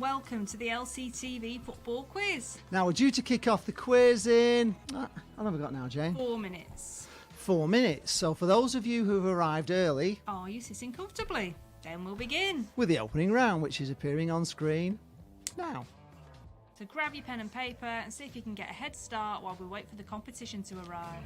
welcome to the LCTV football quiz. Now we're due to kick off the quiz in, how long have we got now, Jane? 4 minutes. 4 minutes. So for those of you who've arrived early... Are you sitting comfortably? Then we'll begin. With the opening round, which is appearing on screen now. So grab your pen and paper and see if you can get a head start while we wait for the competition to arrive.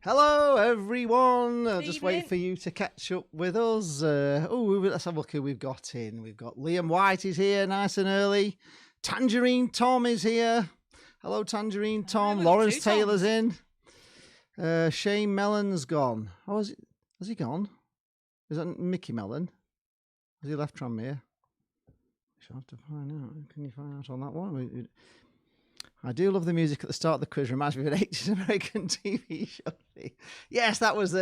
Hello, everyone. I'll just Evening. wait for you to catch up with us. Let's have a look who we've got in. We've got Liam White is here, nice and early. Tangerine Tom is here. Hello, Tangerine Tom. we've got Lawrence two Taylor's in. Shane Mellon's gone. Oh, has he gone? Is that Mickey Mellon? Has he left Tranmere? I shall have to find out. Can you find out on that one? I do love the music at the start of the quiz. Reminds me of an 80s American TV show. Yes, that was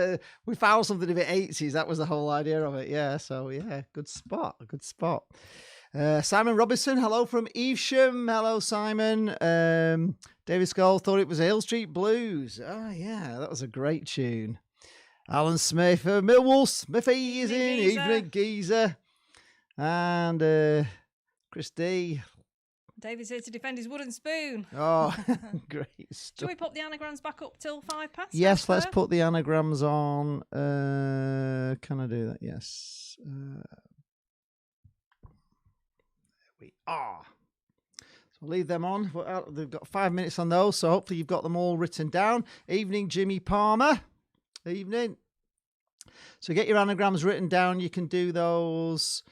we found something a bit 80s. That was the whole idea of it. Yeah, so yeah, good spot. A good spot. Simon Robinson, hello from Evesham. Hello, Simon. David Skoll thought it was Hill Street Blues. Oh, yeah, that was a great tune. Alan Smith, Millwall Smithy is in. Evening Geezer. And Chris D. David's here to defend his wooden spoon. Oh, great Shall stuff. we pop the anagrams back up till 5 past? Yes, let's Jasper? put the anagrams on. Can I do that? Yes. There we are. So I'll leave them on. They've got 5 minutes on those, so hopefully you've got them all written down. Evening, Jimmy Palmer. Evening. So get your anagrams written down. You can do those.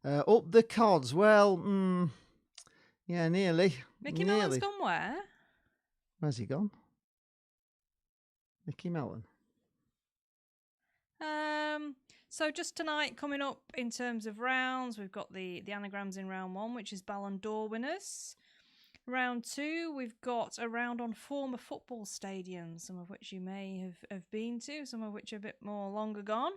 Up the cods. Well, yeah, nearly. Mickey nearly. Mellon's gone where? Where's he gone? Mickey Mellon. So just tonight coming up in terms of rounds, we've got the anagrams in round 1, which is Ballon d'Or winners. Round 2, we've got a round on former football stadiums, some of which you may have been to, some of which are a bit more longer gone.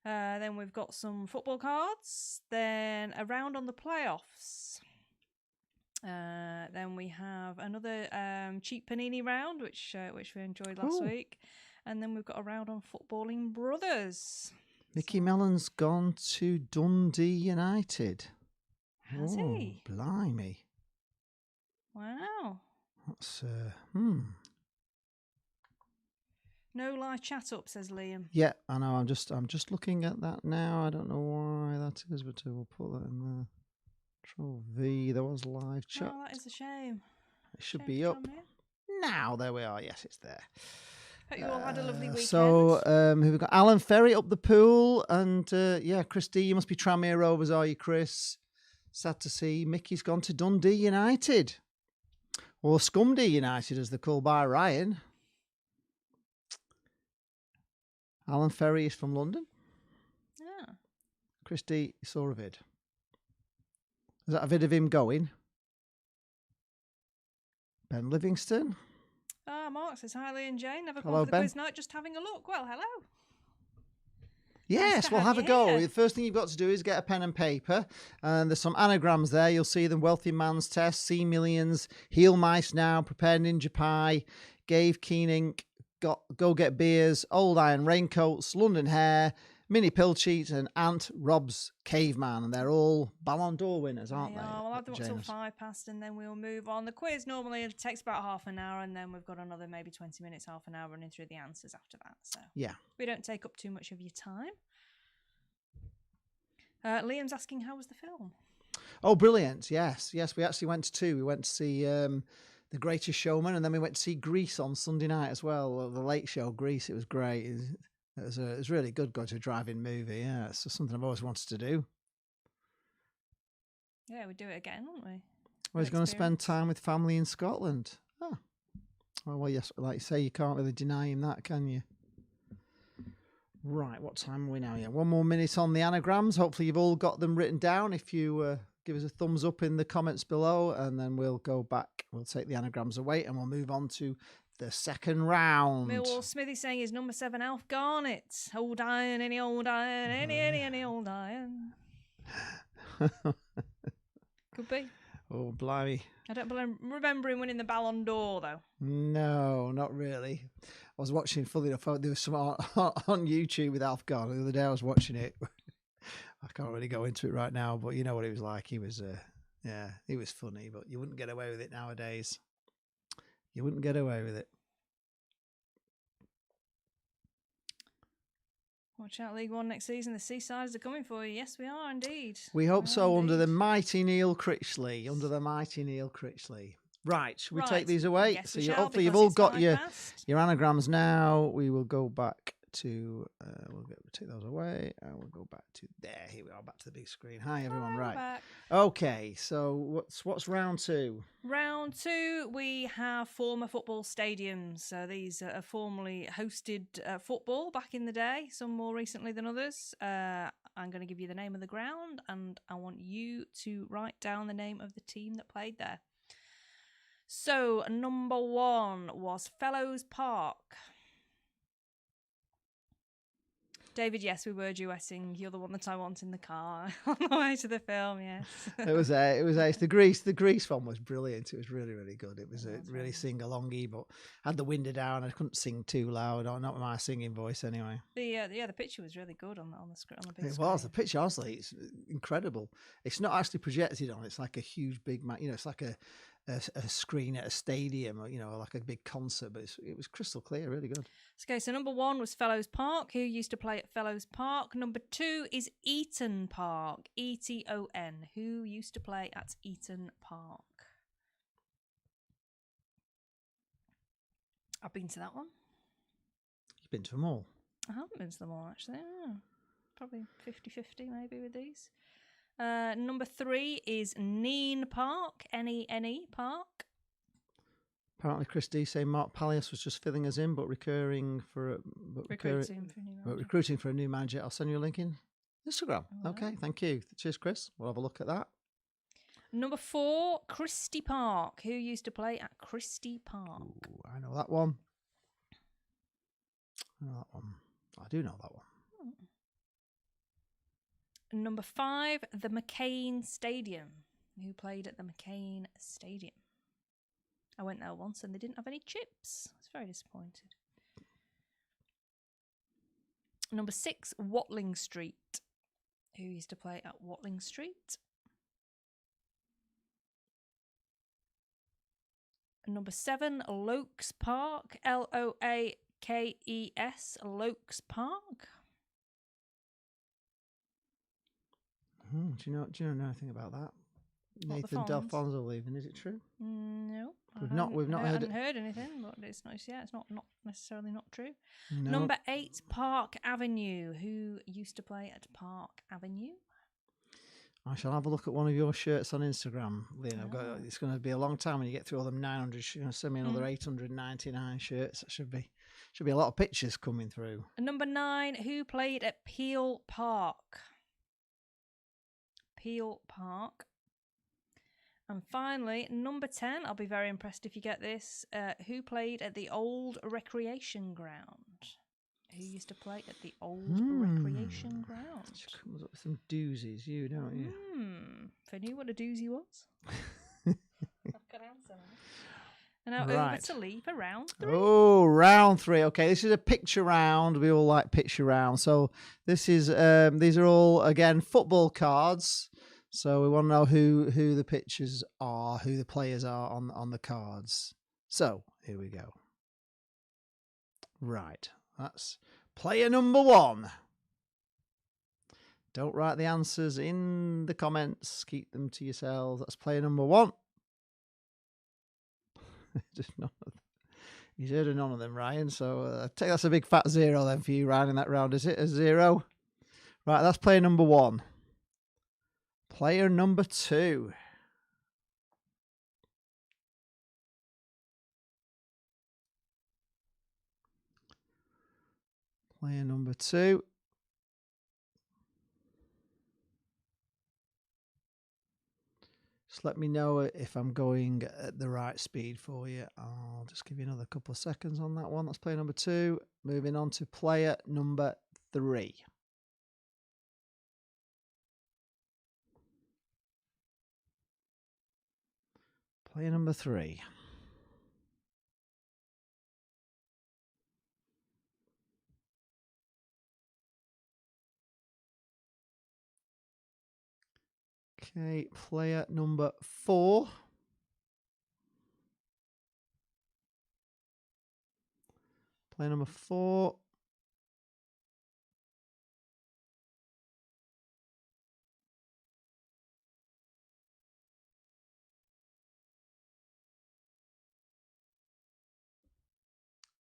Then we've got some football cards. Then a round on the playoffs. Then we have another cheap Panini round, which we enjoyed last week. And then we've got a round on footballing brothers. Mickey Mellon's gone to Dundee United. Has he? Blimey. Wow. That's, No live chat up, says Liam. Yeah, I know. I'm just looking at that now. I don't know why that is, but we'll put that in there. Control V. There was live chat. Oh, that is a shame. It should be up now. There we are. Yes, it's there. Hope you all had a lovely weekend. So, who we got? Alan Ferry up the pool, and Chris D. You must be Tranmere Rovers, are you, Chris? Sad to see Mickey's gone to Dundee United, or Scumdee United, as they're called by Ryan. Alan Ferry is from London. Yeah. Chris D. saw a vid. Is that a vid of him going? Ben Livingston. Mark says, hi, Lee and Jane. Never Hello, called for the Ben. quiz night, just having a look. Well, hello. Yes, Nice to we'll have a you go. here. The first thing you've got to do is get a pen and paper. And there's some anagrams there. You'll see them. Wealthy Man's Test, Sea Millions, Heel Mice Now, Prepare Ninja Pie, Gave Keening, Go Get Beers, Old Iron Raincoats, London Hair, Mini Pill Cheats, and Aunt Rob's Caveman. And they're all Ballon d'Or winners, aren't they? We'll have them up till Janus? 5 past, and then we'll move on. The quiz normally takes about half an hour, and then we've got another maybe 20 minutes, half an hour running through the answers after that. So Yeah. we don't take up too much of your time. Liam's asking, how was the film? Oh, brilliant. Yes. We actually went to 2. We went to see The Greatest Showman, and then we went to see Grease on Sunday night as well. The late show, Grease. It was great. It was really good going to a drive-in movie. Yeah, it's just something I've always wanted to do. Yeah, we'd do it again, wouldn't we? I was going to spend time with family in Scotland. Oh. Well, yes, like you say, you can't really deny him that, can you? Right, what time are we now? Yeah, 1 more minute on the anagrams. Hopefully you've all got them written down. If you give us a thumbs up in the comments below, and then we'll go back. We'll take the anagrams away, and we'll move on to the second round. Millwall Smithy saying his number 7 Alf Garnett. Old iron, any old iron, any old iron. Could be. Oh, blimey. I don't remember him winning the Ballon d'Or, though. No, not really. I was watching, fully enough, there was some on YouTube with Alf Garner. The other day I was watching it. I can't really go into it right now, but you know what he was like. He was, he was funny, but you wouldn't get away with it nowadays. You wouldn't get away with it. Watch out, League One next season. The Seasides are coming for you. Yes, we are indeed. We hope so, under the mighty Neil Critchley. Under the mighty Neil Critchley. Right, should we take these away? Yes, so we you, shall, hopefully you've because all it's got 5 your past. anagrams now. We will go back to, we'll take those away, and we'll go back to there. Here we are, back to the big screen. Hi, everyone. Hi, right. back. Okay, so what's round 2? Round 2, we have former football stadiums. So these are formerly hosted football back in the day, some more recently than others. I'm going to give you the name of the ground, and I want you to write down the name of the team that played there. So number 1 was Fellows Park. David, yes, we were duetting. You're the one that I want in the car on the way to the film. Yes, It was ace. The Grease one was brilliant. It was really, really good. It was really sing-alongy, but I had the window down. I couldn't sing too loud, or not with my singing voice anyway. The picture was really good on the screen, on the big It screen. was. The picture, honestly, it's incredible. It's not actually projected on. It's like a huge, big, it's like a screen at a stadium, or like a big concert, but it was crystal clear, really good. Okay, so number 1 was Fellows Park, who used to play at Fellows Park. Number 2 is Eton Park, Eton, who used to play at Eton Park. I've been to that one. You've been to them all? I haven't been to them all, actually. Probably 50-50 maybe with these. Number 3 is Neen Park, N-E-N-E Park. Apparently, Chris D saying Mark Pallias was just filling us in, but recruiting for a new manager. I'll send you a link in Instagram. Oh, okay, thank you. Cheers, Chris. We'll have a look at that. Number 4, Christie Park. Who used to play at Christie Park? Ooh, I know that one. I do know that one. Number 5, the McCain Stadium. Who played at the McCain Stadium? I went there once and they didn't have any chips. I was very disappointed. Number 6, Watling Street. Who used to play at Watling Street? Number 7, Lokes Park. L-O-A-K-E-S. Lokes Park. Do you know anything about that? What, Nathan Delfonso leaving, is it true? No. We've not I heard haven't heard anything, but it's not necessarily not true. No. Number 8, Park Avenue. Who used to play at Park Avenue? I shall have a look at one of your shirts on Instagram, Leon. It's going to be a long time when you get through all them 900. You're going to send me another 899 shirts. That should be a lot of pictures coming through. And number 9, who played at Peel Park? Peel Park. And finally, number 10, I'll be very impressed if you get this. Who played at the old recreation ground? Who used to play at the old recreation ground? She comes up with some doozies, don't you? If I knew what a doozy was. I could answer that. And now over to Lee for round 3. Oh, round 3. Okay, this is a picture round. We all like picture round. So this is these are all, again, football cards. So we want to know who the pictures are, who the players are on the cards. So here we go. Right, that's player number 1. Don't write the answers in the comments. Keep them to yourselves. That's player number 1. Just none of them. He's heard of none of them, Ryan. So I take that's a big fat 0 then for you, Ryan, in that round. Is it a 0? Right, that's player number 1. Player number 2. Player number 2. Just let me know if I'm going at the right speed for you. I'll just give you another couple of seconds on that one. That's player number 2. Moving on to player number 3. Player number 3. Okay, player number 4. Player number 4.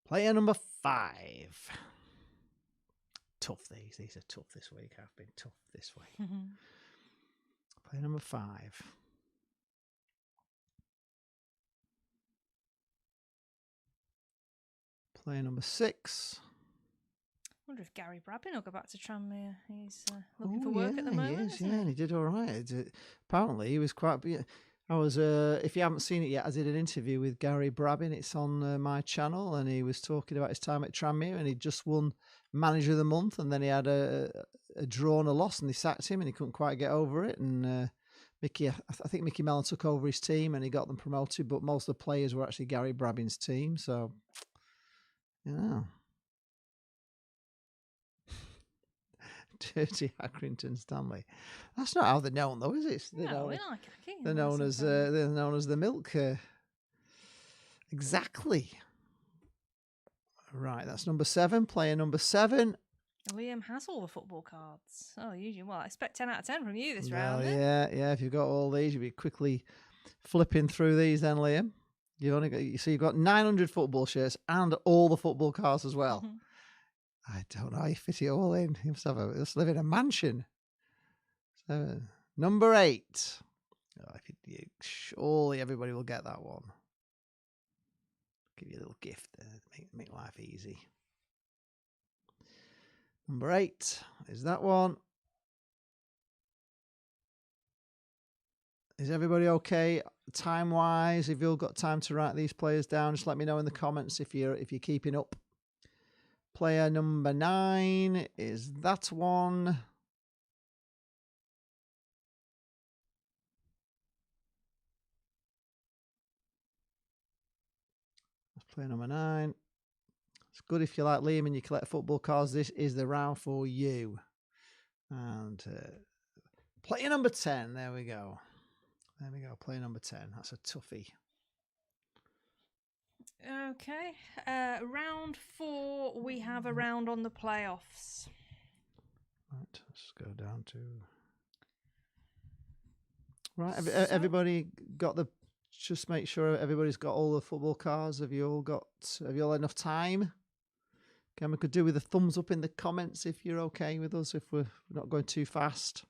Player number 5. Tough these. These are tough this week. I've been tough this week. Player number 5. Player number 6. I wonder if Gary Brabin will go back to Tranmere. He's looking for work at the moment. He is, isn't and he did all right. Apparently, he was quite. I was. If you haven't seen it yet, I did an interview with Gary Brabin. It's on my channel, and he was talking about his time at Tranmere, and he just won manager of the month, and then he had a draw and a loss, and they sacked him, and he couldn't quite get over it. And Mickey, I think Mickey Mellon took over his team, and he got them promoted. But most of the players were actually Gary Brabbin's team. So, Dirty Accrington Stanley. That's not how they're known, though, is it? We like They're known as the milk. Exactly. Right, that's number 7. Player number 7. Liam has all the football cards. Oh, usually, I expect 10 out of 10 from you this round. Yeah. If you've got all these, you'll be quickly flipping through these then, Liam. You've got 900 football shirts and all the football cards as well. Mm-hmm. I don't know how you fit it all in. You must live in a mansion. So, number 8. Surely everybody will get that one. Give you a little gift there to make life easy. Number 8 is that one. Is everybody okay time-wise? If you've got time to write these players down, just let me know in the comments if you're keeping up. Player number 9 is that one. That's player number 9. It's good if you like Liam and you collect football cards. This is the round for you. And player number 10. There we go. Player number 10. That's a toughie. Okay. Round 4, we have a round on the playoffs. Right, let's go down to... Right, everybody got the... Just make sure everybody's got all the football cards. Have you all had enough time? Again, we could do with a thumbs up in the comments if you're okay with us, if we're not going too fast.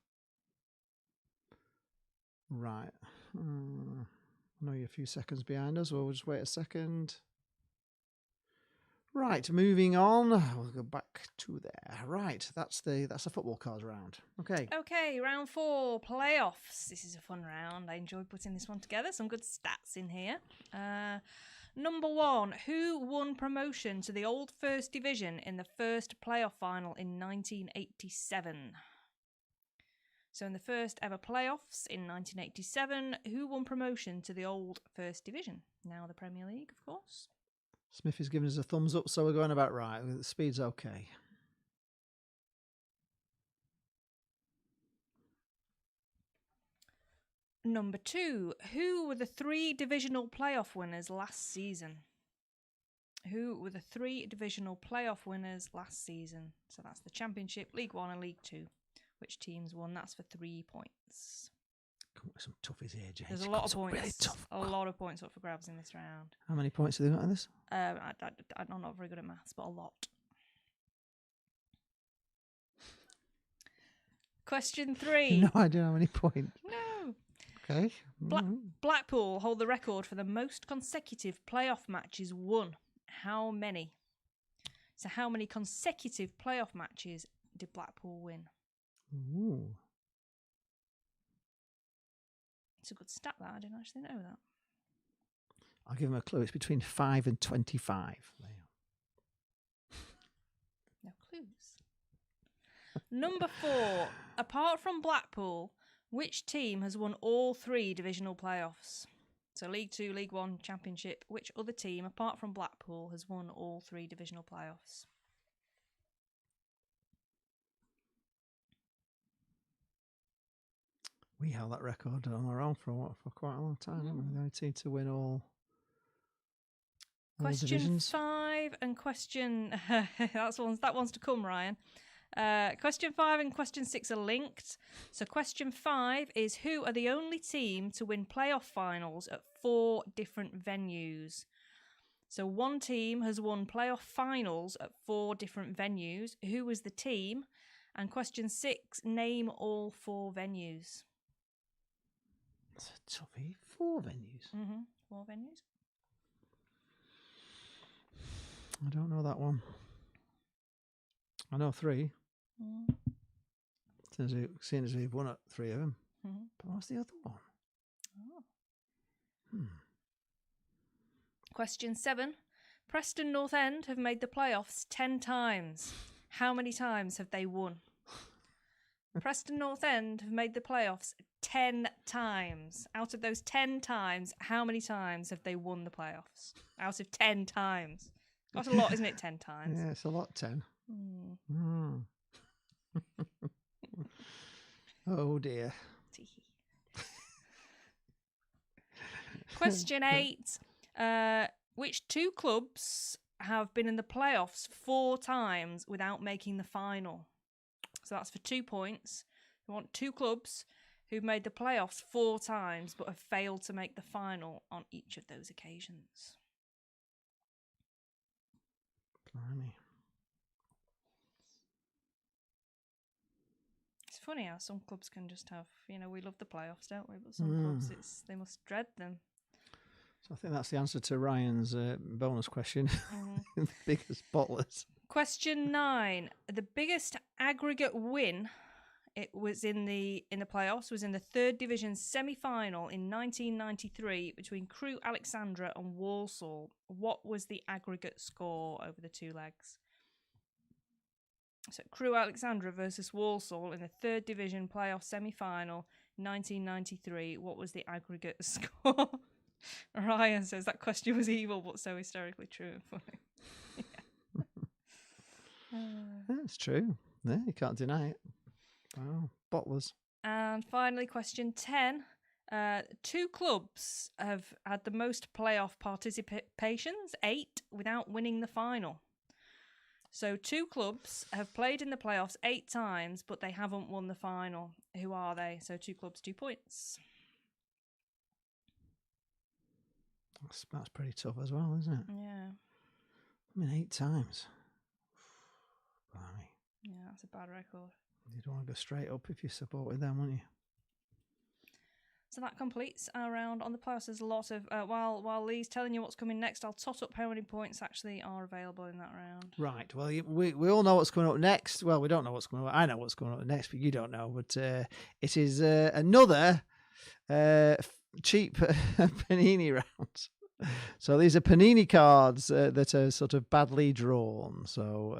Right. I know you're a few seconds behind us. We'll just wait a second. Right, moving on. We'll go back to there. Right, that's a football cards round. Okay. Okay, round 4, playoffs. This is a fun round. I enjoyed putting this one together. Some good stats in here. Number 1, who won promotion to the old First Division in the first playoff final in 1987? So in the first ever playoffs in 1987, who won promotion to the old First Division? Now the Premier League, of course. Smith is giving us a thumbs up, so we're going about right. The speed's okay. Number 2, who were the 3 divisional playoff winners last season? Who were the 3 divisional playoff winners last season? So that's the Championship, League 1 and League 2. Which teams won? That's for 3 points. Come on, some toughies here, James. There's a lot of points. Really tough. A lot of points up for grabs in this round. How many points have they got in this? I'm not very good at maths, but a lot. Question 3. No idea how many points. No. Okay. Blackpool hold the record for the most consecutive playoff matches won. How many? So how many consecutive playoff matches did Blackpool win? Ooh. It's a good stat, that. I didn't actually know that. I'll give them a clue. It's between 5 and 25. No clues. Number 4. Apart from Blackpool, which team has won all 3 divisional playoffs? So League 2, League 1, Championship. Which other team, apart from Blackpool, has won all 3 divisional playoffs? We held that record on our own for quite a long time, haven't we? The only team to win all Question divisions. 5 and question... that one's to come, Ryan. Question 5 and question 6 are linked. So question 5 is, who are the only team to win playoff finals at 4 different venues? So one team has won playoff finals at 4 different venues. Who was the team? And question 6, name all 4 venues. That's a toughie. 4 venues. 4 venues. I don't know that one. I know 3. Seeing as we've won at 3 of them. But what's the other one? Question 7. Preston North End have made the playoffs 10 times. How many times have they won? Preston North End have made the playoffs 10 times. Out of those 10 times, how many times have they won the playoffs? Out of 10 times. That's a lot, isn't it, 10 times? Yeah, it's a lot, 10. Hmm. Oh, dear. Question 8. Which 2 clubs have been in the playoffs 4 times without making the final? So that's for 2 points. We want 2 clubs who've made the playoffs 4 times but have failed to make the final on each of those occasions. Blimey. It's funny how some clubs can just have, we love the playoffs, don't we? But some clubs, they must dread them. So I think that's the answer to Ryan's bonus question. The biggest bottlers. Question 9. The biggest aggregate win it was in the playoffs was in the 3rd Division semi-final in 1993 between Crewe Alexandra and Walsall. What was the aggregate score over the 2 legs? So Crewe Alexandra versus Walsall in the 3rd Division playoff semi-final 1993. What was the aggregate score? Ryan says that question was evil but so hysterically true and funny. That's true. Yeah, you can't deny it. Wow, bottlers. And finally, question 10. 2 clubs have had the most playoff participations, 8, without winning the final. So 2 clubs have played in the playoffs 8 times, but they haven't won the final. Who are they? So 2 clubs, 2 points. That's pretty tough as well, isn't it? Yeah. I mean, 8 times. Blimey. Yeah, that's a bad record. You'd want to go straight up if you supported them, wouldn't you? So that completes our round on the playoffs. There's a lot of while Lee's telling you what's coming next, I'll tot up how many points actually are available in that round. Right. Well, we all know what's coming up next. Well, we don't know what's coming up. I know what's coming up next, but you don't know. But it is another cheap Panini round. So these are Panini cards that are sort of badly drawn. So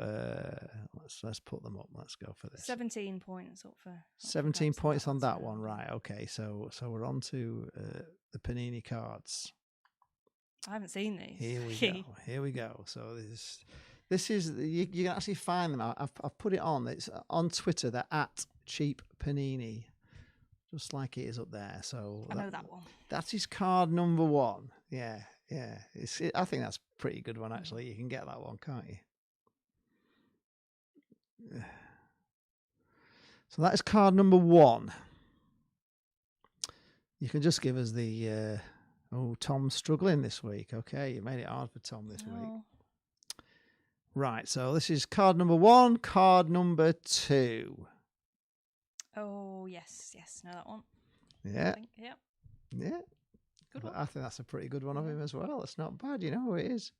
let's put them up. Let's go for this. 17 points up for 17 points on that one, right? Okay, so we're on to the Panini cards. I haven't seen these. Here we go. So this is you can actually find them out. I've put it on. It's on Twitter. They're at Cheap Panini, just like it is up there. So I know that one. That is card number 1. Yeah. I think that's a pretty good one actually. You can get that one, can't you? So that is card number 1. You can just give us the Tom's struggling this week. Okay, you made it hard for Tom this week. Right, so this is card number 1, card number 2. Oh, yes, know that one. Yeah. Yeah. Yeah. Good one. I think that's a pretty good one of him as well. It's not bad, you know who it is.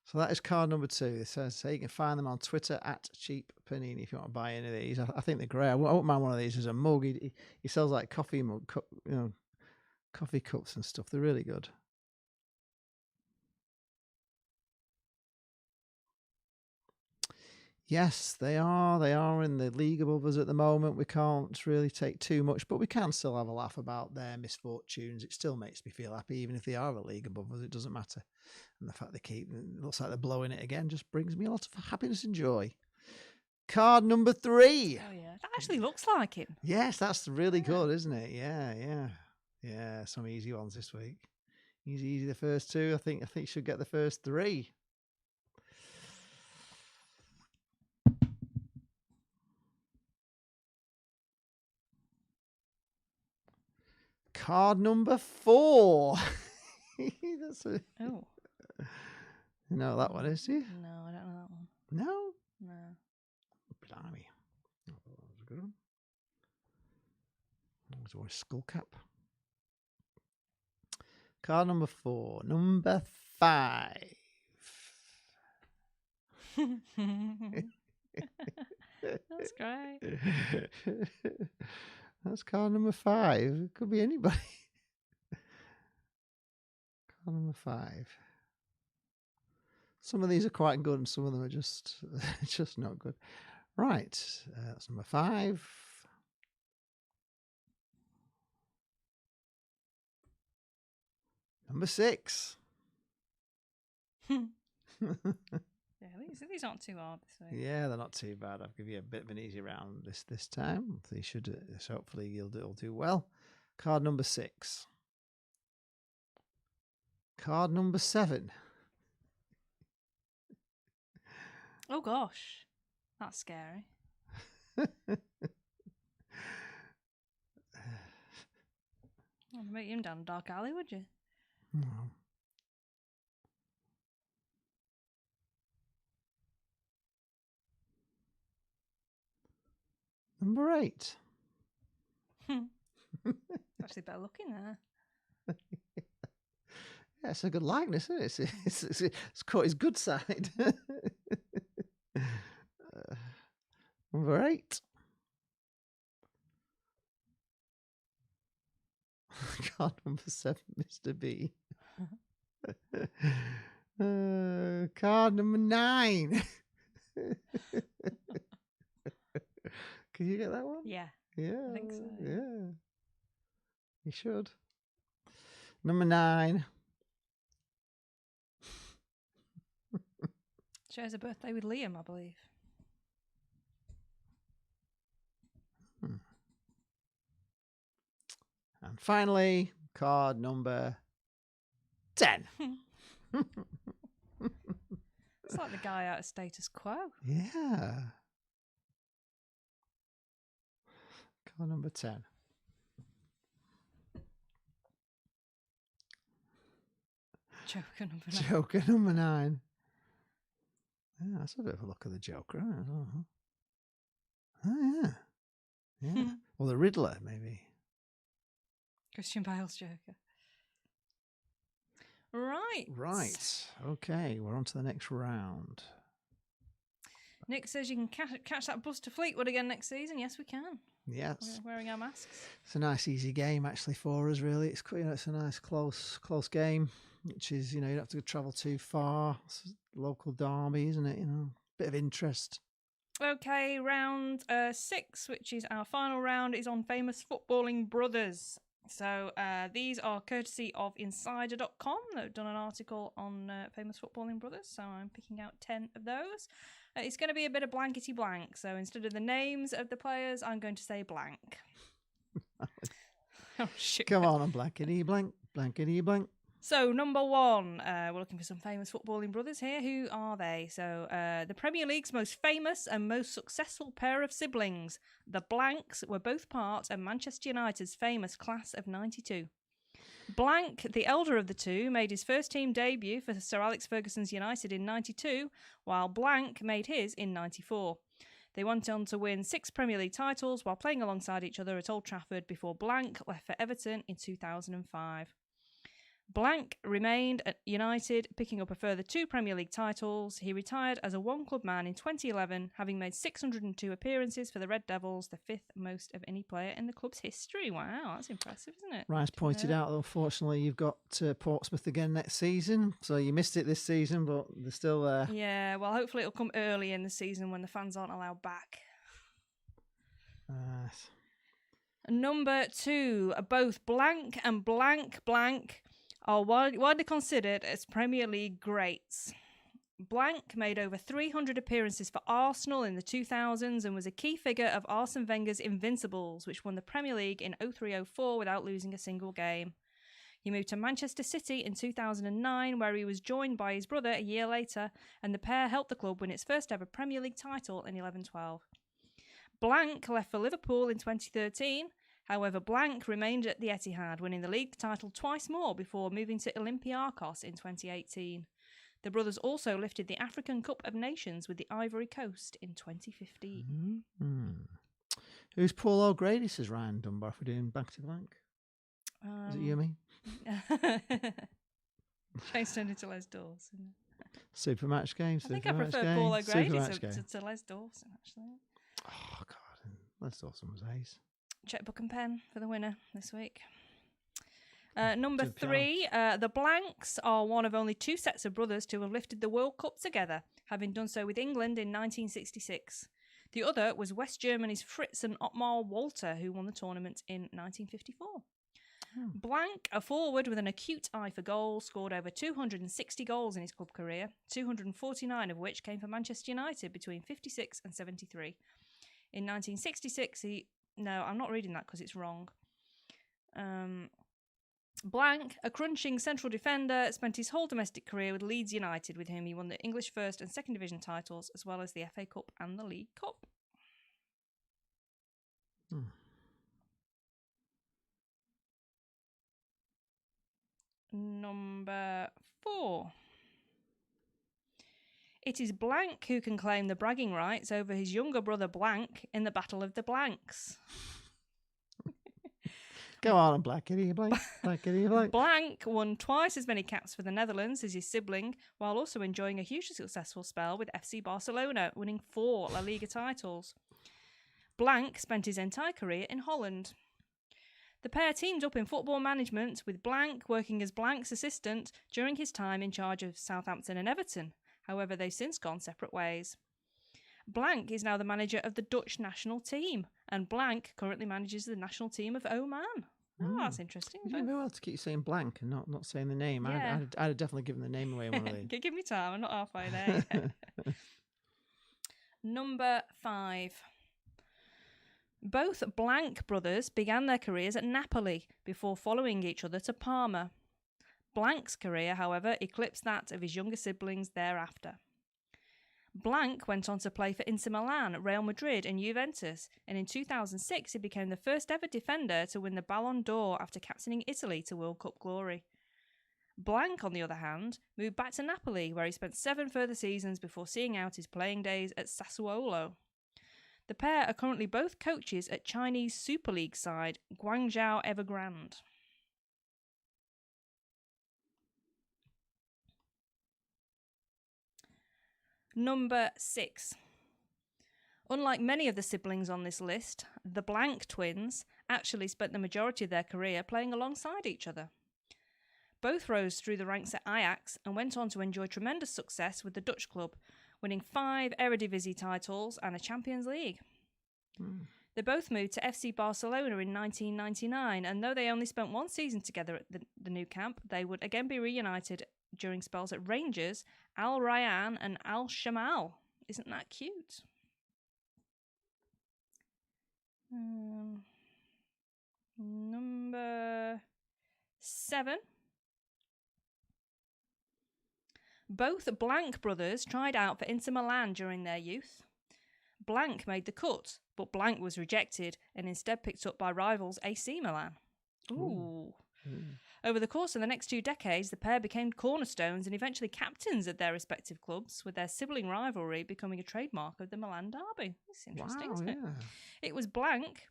So that is card number 2. It says so you can find them on Twitter at Cheap Panini if you want to buy any of these. I think they're great. I wouldn't mind one of these as a mug. He sells like coffee mug, coffee cups and stuff. They're really good. Yes, they are. They are in the league above us at the moment. We can't really take too much, but we can still have a laugh about their misfortunes. It still makes me feel happy, even if they are a league above us. It doesn't matter. And the fact it looks like they're blowing it again just brings me a lot of happiness and joy. Card number 3. Oh, yeah. That actually looks like him. Yes, that's really good, isn't it? Yeah. Some easy ones this week. Easy the first 2. I think you should get the first 3. Card number 4. That's a... Oh. You know what that one is, do you? No, I don't know that one. No? No. Blimey. Oh, that was a good one. That was always skull cap. Card number 4. Number 5. That's great. That's card number 5. It could be anybody. Card number 5. Some of these are quite good, and some of them are just just not good. Right, that's number 5. Number 6. Yeah, these aren't too hard this week. Yeah, they're not too bad. I'll give you a bit of an easy round this time. They should. So hopefully you'll do well. Card number 6. Card number 7. Oh gosh, that's scary. I'd make him down a dark alley, would you? No. Number 8. Actually, better looking there. Yeah, it's a good likeness, isn't it? It's caught his good side. Number 8. Card number 7, Mr. B. Card number 9. Can you get that one? Yeah. Yeah. I think so. Yeah. You should. Number 9. Shares a birthday with Liam, I believe. And finally, card number 10. It's like the guy out of Status Quo. Yeah. Card number 10. Joker number 9. Joker number 9. Yeah, that's a bit of a look at the Joker. Oh, yeah. Yeah. Or the Riddler, maybe. Christian Bale's Joker. Right. Right. Okay, we're on to the next round. Nick says you can catch that bus to Fleetwood again next season. Yes, we can. Yes. We're wearing our masks. It's a nice, easy game, actually, for us, really. It's, it's a nice, close game, which is, you don't have to travel too far. It's a local derby, isn't it? Bit of interest. Okay, round 6, which is our final round, is on famous footballing brothers. So these are courtesy of Insider.com. They've done an article on famous footballing brothers, so I'm picking out 10 of those. It's going to be a bit of blankety blank, so instead of the names of the players, I'm going to say blank. Oh, shit. Come on, blankety blank, blankety blank. So, number 1, we're looking for some famous footballing brothers here. Who are they? So, the Premier League's most famous and most successful pair of siblings, the Blancs, were both part of Manchester United's famous class of '92. Blanc, the elder of the two, made his first team debut for Sir Alex Ferguson's United in '92, while Blanc made his in '94. They went on to win 6 Premier League titles while playing alongside each other at Old Trafford before Blanc left for Everton in 2005. Blanc remained at United, picking up a further 2 Premier League titles. He retired as a one-club man in 2011, having made 602 appearances for the Red Devils, the 5th most of any player in the club's history. Wow, that's impressive, isn't it? Ryan's pointed out, unfortunately, you've got Portsmouth again next season, so you missed it this season, but they're still there. Yeah, well, hopefully it'll come early in the season when the fans aren't allowed back. Number 2, both Blanc and Blanc are widely considered as Premier League greats. Blanc made over 300 appearances for Arsenal in the 2000s and was a key figure of Arsene Wenger's Invincibles, which won the Premier League in 03-04 without losing a single game. He moved to Manchester City in 2009, where he was joined by his brother a year later, and the pair helped the club win its first ever Premier League title in 11-12. Blanc left for Liverpool in 2013. However, Blanc remained at the Etihad, winning the league title twice more before moving to Olympiacos in 2018. The brothers also lifted the African Cup of Nations with the Ivory Coast in 2015. Mm-hmm. Who's Paul O'Grady, says Ryan Dunbar, if we're doing back to blank? Is it you, me? Changed turned into Les Dawson. Super match game. I think I prefer Paul O'Grady to Les Dawson, actually. Oh, God. Les Dawson was ace. Checkbook and pen for the winner this week. Number Good 3, the Blancs are one of only 2 sets of brothers to have lifted the World Cup together, having done so with England in 1966. The other was West Germany's Fritz and Ottmar Walter, who won the tournament in 1954. Blanc, a forward with an acute eye for goal, scored over 260 goals in his club career, 249 of which came for Manchester United between 56 and 73. In 1966, No, I'm not reading that because it's wrong. Blanc, a crunching central defender, spent his whole domestic career with Leeds United, with whom he won the English First and Second Division titles, as well as the FA Cup and the League Cup. Number 4. It is Blanc who can claim the bragging rights over his younger brother Blanc in the Battle of the Blancs. Go on, Blackity, Blanc. Blackity, Blanc. Blanc won twice as many caps for the Netherlands as his sibling, while also enjoying a hugely successful spell with FC Barcelona, winning 4 La Liga titles. Blanc spent his entire career in Holland. The pair teamed up in football management, with Blanc working as Blanc's assistant during his time in charge of Southampton and Everton. However, they've since gone separate ways. Blanc is now the manager of the Dutch national team, and Blanc currently manages the national team of Oman. Oh, that's interesting. You know well to keep saying Blanc and not saying the name. Yeah. I'd have definitely given the name away in one of these. Give me time, I'm not halfway there yet. Number 5. Both Blanc brothers began their careers at Napoli before following each other to Parma. Blanc's career, however, eclipsed that of his younger siblings thereafter. Blanc went on to play for Inter Milan, Real Madrid and Juventus, and in 2006 he became the first ever defender to win the Ballon d'Or after captaining Italy to World Cup glory. Blanc, on the other hand, moved back to Napoli, where he spent 7 further seasons before seeing out his playing days at Sassuolo. The pair are currently both coaches at Chinese Super League side Guangzhou Evergrande. Number 6. Unlike many of the siblings on this list, the Blanc twins actually spent the majority of their career playing alongside each other. Both rose through the ranks at Ajax and went on to enjoy tremendous success with the Dutch club, winning 5 Eredivisie titles and a Champions League. They both moved to FC Barcelona in 1999, and though they only spent 1 season together at the new camp, they would again be reunited during spells at Rangers, Al Rayyan and Al Shamal. Isn't that cute? Number 7. Both Blanc brothers tried out for Inter Milan during their youth. Blanc made the cut, but Blanc was rejected and instead picked up by rivals AC Milan. Ooh. Over the course of the next 2 decades, the pair became cornerstones and eventually captains at their respective clubs, with their sibling rivalry becoming a trademark of the Milan derby. It's interesting, isn't it? It was Blanc,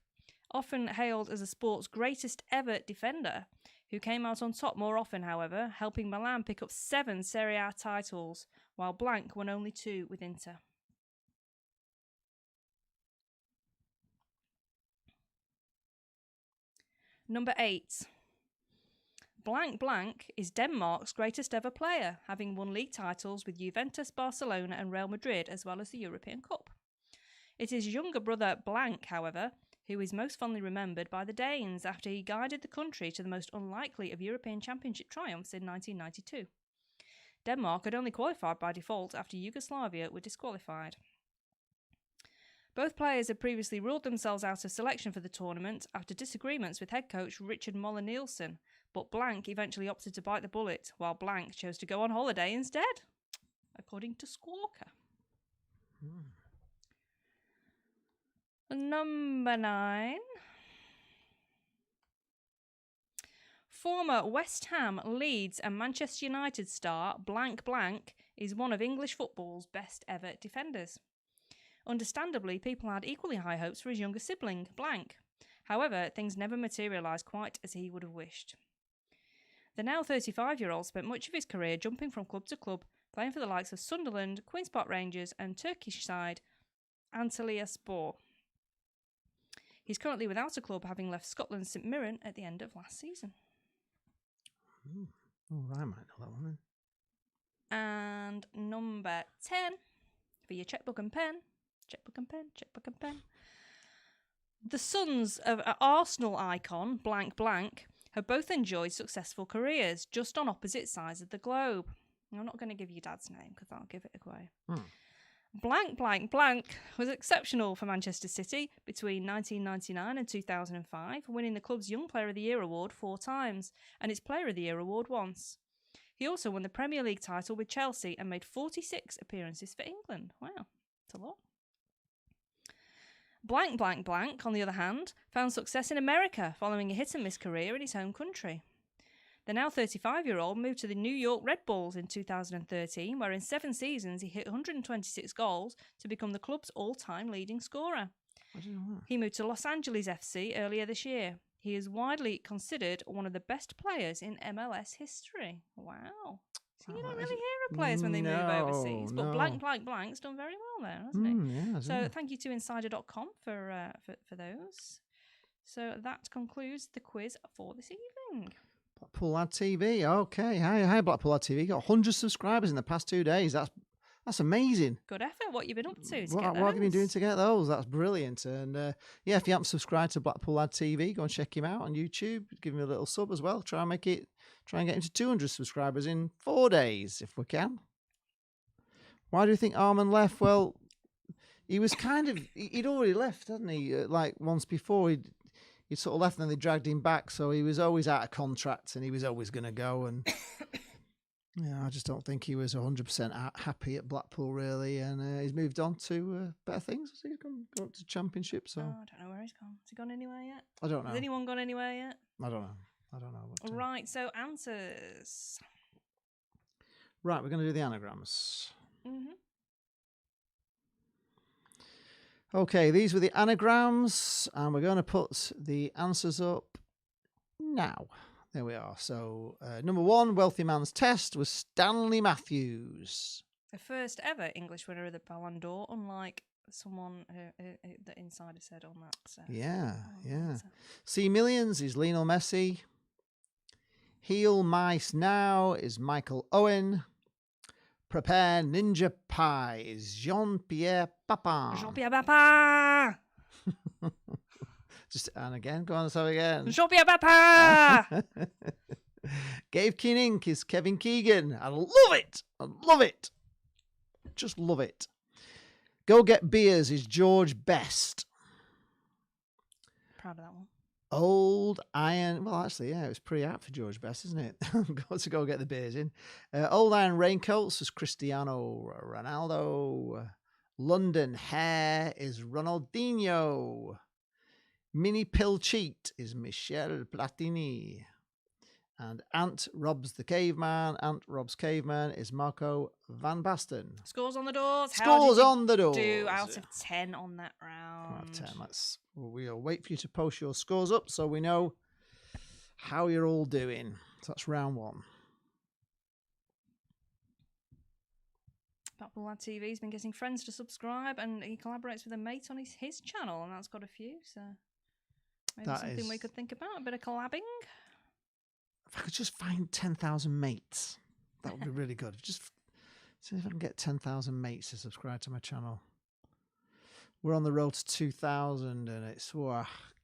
often hailed as the sport's greatest ever defender, who came out on top more often, however, helping Milan pick up 7 Serie A titles, while Blanc won only 2 with Inter. Number 8. Blanc is Denmark's greatest ever player, having won league titles with Juventus, Barcelona and Real Madrid, as well as the European Cup. It is younger brother Blanc, however, who is most fondly remembered by the Danes after he guided the country to the most unlikely of European Championship triumphs in 1992. Denmark had only qualified by default after Yugoslavia were disqualified. Both players had previously ruled themselves out of selection for the tournament after disagreements with head coach Richard Moller-Nielsen, but Blanc eventually opted to bite the bullet, while Blanc chose to go on holiday instead, according to Squawka. Number 9. Former West Ham, Leeds and Manchester United star Blanc is one of English football's best ever defenders. Understandably, people had equally high hopes for his younger sibling, Blanc. However, things never materialised quite as he would have wished. The now 35-year-old spent much of his career jumping from club to club, playing for the likes of Sunderland, Queen's Park Rangers and Turkish side Antalyaspor. He's currently without a club, having left Scotland's St Mirren at the end of last season. Oh, I might know that one then. And number 10 for your checkbook and pen. Checkbook and pen, checkbook and pen. The sons of Arsenal icon Blanc have both enjoyed successful careers just on opposite sides of the globe. I'm not going to give you Dad's name because I'll give it away. Blanc was exceptional for Manchester City between 1999 and 2005, winning the club's Young Player of the Year award 4 times and its Player of the Year award once. He also won the Premier League title with Chelsea and made 46 appearances for England. Wow, that's a lot. Blanc, on the other hand, found success in America following a hit-and-miss career in his home country. The now 35-year-old moved to the New York Red Bulls in 2013, where in 7 seasons he hit 126 goals to become the club's all-time leading scorer. I didn't know that. He moved to Los Angeles FC earlier this year. He is widely considered one of the best players in MLS history. Wow. So you don't really hear of players when they move overseas. But Blanc's done very well there, hasn't he? Yeah, so thank you to Insider.com for those. So that concludes the quiz for this evening. Blackpool Lad TV. Okay. Hi, Blackpool Lad TV. Got 100 subscribers in the past 2 days. That's amazing. Good effort. What you've been up to What have you been doing to get those? That's brilliant. And if you haven't subscribed to Blackpool Lad TV, go and check him out on YouTube. Give him a little sub as well. Try and get him to 200 subscribers in 4 days if we can. Why do you think Armand left? Well, he was he'd already left, hadn't he? Like once before, he'd sort of left and then they dragged him back. So he was always out of contract and he was always going to go. And I just don't think he was 100% happy at Blackpool, really. And he's moved on to better things. He's gone up to Championship. So I don't know where he's gone. Has he gone anywhere yet? I don't know. Has anyone gone anywhere yet? I don't know. Right, so answers. Right, we're going to do the anagrams. Okay, these were the anagrams, and we're going to put the answers up now. There we are. So, number 1, Wealthy Man's Test, was Stanley Matthews. The first ever English winner of the Ballon d'Or, unlike someone the Insider said on that. Yeah. C Millions is Lionel Messi. Heel Mice Now is Michael Owen. Prepare Ninja Pie is Jean-Pierre Papin. Jean-Pierre Papin! And again, go on, let's have it again. Jean-Pierre Papin! Gave Keen Inc. is Kevin Keegan. I love it. Just love it. Go Get Beers is George Best. Proud of that one. Old Iron, well, actually, it was pretty apt for George Best, isn't it? Got to go get the beers in. Old Iron Raincoats is Cristiano Ronaldo. London Hair is Ronaldinho. Mini Pill Cheat is Michel Platini. And Ant Robs Caveman is Marco Van Basten. Scores on the doors. Scores on the doors. Do out of 10 on that round. Out of 10. We'll wait for you to post your scores up so we know how you're all doing. So that's round 1. Blackpool Lad TV has been getting friends to subscribe, and he collaborates with a mate on his channel, and that's got a few. So maybe that something we could think about, a bit of collabing. If I could just find 10,000 mates, that would be really good. Just see if I can get 10,000 mates to subscribe to my channel. We're on the road to 2,000 and it's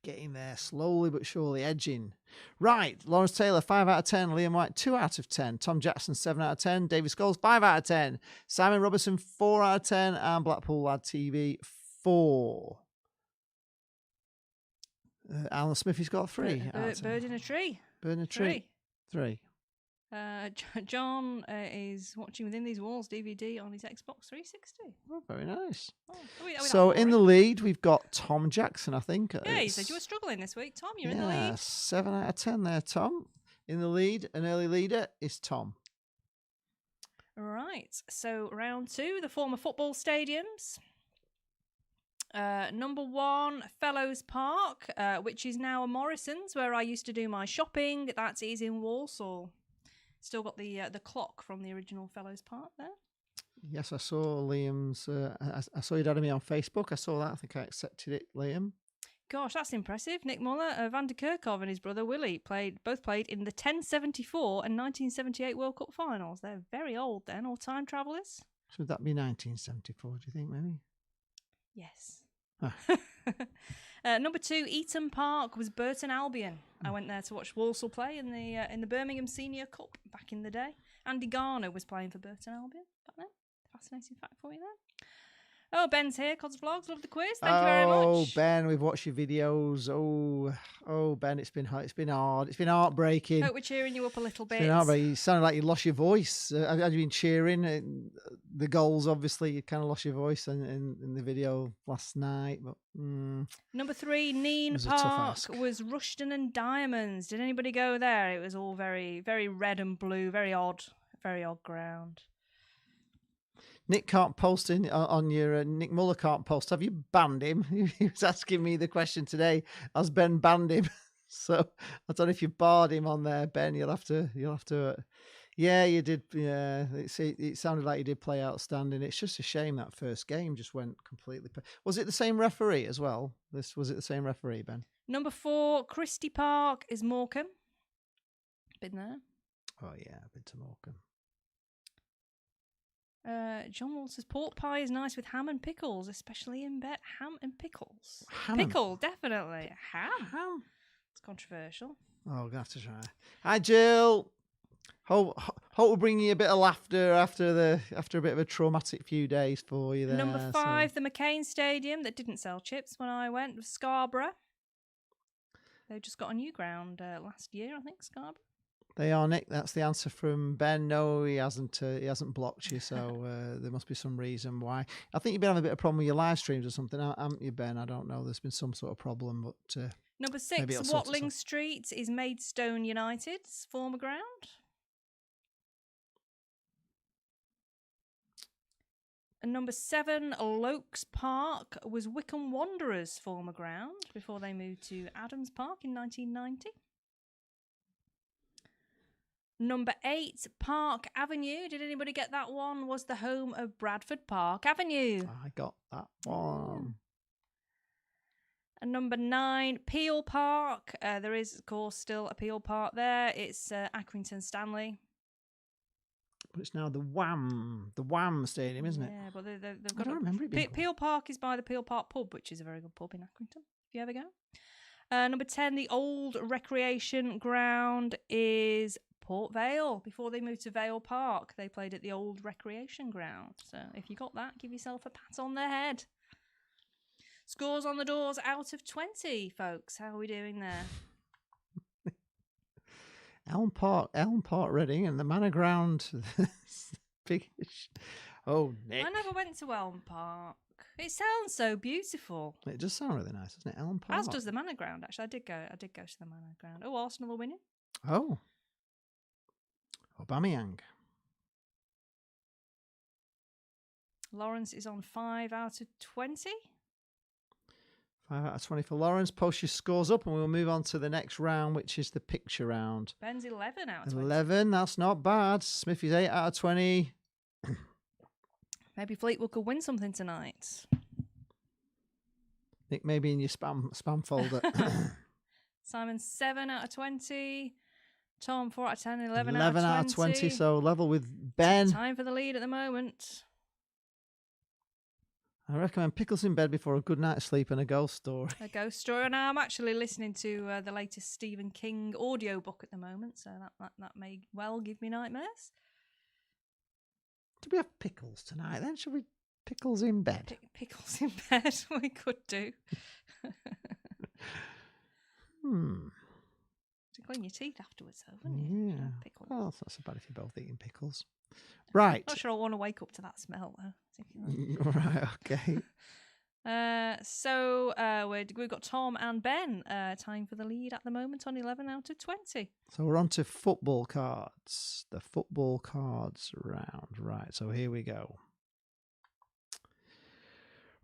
getting there slowly but surely, edging. Right, Lawrence Taylor, 5 out of 10. Liam White, 2 out of 10. Tom Jackson, 7 out of 10. David Scholes, 5 out of 10. Simon Robertson, 4 out of 10. And Blackpool Lad TV, 4. Alan Smithy's got 3. Bird in a tree. Bird in a tree. 3. John is watching Within These Walls DVD on his Xbox 360. Oh, very nice. Are we so in the lead, we've got Tom Jackson, I think. Yeah, you said you were struggling this week. Tom, you're in the lead. 7 out of 10 there, Tom. In the lead, an early leader is Tom. Right, so round 2, the former football stadiums. Number 1, Fellows Park, which is now a Morrison's, where I used to do my shopping. That is in Walsall. Still got the clock from the original Fellows Park there. Yes, I saw Liam's. I saw your dad and me on Facebook. I saw that. I think I accepted it, Liam. Gosh, that's impressive. Nick Muller, Van der Kerkhoff and his brother Willie both played in the 1074 and 1978 World Cup finals. They're very old then, or time travellers. Should that be 1974, do you think, maybe? Yes. Ah. Number 2, Eaton Park was Burton Albion. I went there to watch Walsall play in the Birmingham Senior Cup back in the day. Andy Garner was playing for Burton Albion back then. Fascinating fact for you there. Oh, Ben's here. Cods Vlogs. Love the quiz. Thank you very much. Oh, Ben, we've watched your videos. Oh, Ben, it's been hard. It's been heartbreaking. Hope we're cheering you up a little bit. It's been heartbreaking. You sounded like you lost your voice. Had you been cheering? The goals, obviously, you kind of lost your voice in the video last night. But Number 3, Neen Park was Rushden and Diamonds. Did anybody go there? It was all very, very red and blue. Very odd ground. Nick can't post on your Nick Muller can't post. Have you banned him? He was asking me the question today. Has Ben banned him? So I don't know if you barred him on there, Ben. You'll have to. Yeah, you did. Yeah, it sounded like you did play outstanding. It's just a shame that first game just went completely. Was it the same referee as well? Was it the same referee, Ben? Number 4, Christie Park is Morecambe. Been there. Oh yeah, I've been to Morecambe. John Wall says pork pie is nice with ham and pickles, especially in bed. Ham and pickles. Pickle, definitely. Ham. It's controversial. Oh, we're gonna have to try. Hi, Jill. Hope we'll bring you a bit of laughter after a bit of a traumatic few days for you there. Number 5, the McCain Stadium that didn't sell chips when I went, was Scarborough. They just got a new ground last year, I think, Scarborough. They are, Nick. That's the answer from Ben. No, he hasn't blocked you, so there must be some reason why. I think you've been having a bit of a problem with your live streams or something, haven't you, Ben? I don't know. There's been some sort of problem, but Number 6, Watling Street is Maidstone United's former ground. And number 7, Lokes Park was Wycombe Wanderers' former ground before they moved to Adams Park in 1990. Number 8, Park Avenue. Did anybody get that one? Was the home of Bradford Park Avenue. I got that one. And number 9, Peel Park. There is, of course, still a Peel Park there. It's Accrington Stanley. But it's now the Wham Stadium, isn't it? Yeah, but they've got. I don't remember it being Peel Park is by the Peel Park pub, which is a very good pub in Accrington. If you ever go. Number 10, the old recreation ground is Port Vale. Before they moved to Vale Park, they played at the old recreation ground. So if you got that, give yourself a pat on the head. Scores on the doors out of 20, folks. How are we doing there? Elm Park, Reading, and the Manor Ground. Biggish. Oh, Nick. I never went to Elm Park. It sounds so beautiful. It does sound really nice, doesn't it? Elm Park. As does the Manor Ground, actually. I did go to the Manor Ground. Oh, Arsenal are winning. Oh. Aubameyang. Lawrence is on 5 out of 20. 5 out of 20 for Lawrence. Post your scores up and we'll move on to the next round, which is the picture round. Ben's 11 out of 20. 11, that's not bad. Smithy's 8 out of 20. Maybe Fleetwood could win something tonight. Nick, maybe in your spam folder. Simon 7 out of 20. Tom 4 out of 10. 11 out of 20. So level with Ben. Time for the lead at the moment. I recommend pickles in bed before a good night's sleep and a ghost story. A ghost story. Now I'm actually listening to the latest Stephen King audiobook at the moment, so that may well give me nightmares. Do we have pickles tonight then? Should we pickles in bed? Pickles in bed, we could do. To clean your teeth afterwards, though, wouldn't you? Yeah. Pickles. Well, it's not so bad if you're both eating pickles. Right. Not sure I want to wake up to that smell, though. Right, okay. We've got Tom and Ben tying for the lead at the moment on 11 out of 20. So we're on to football cards. The football cards round. Right, so here we go.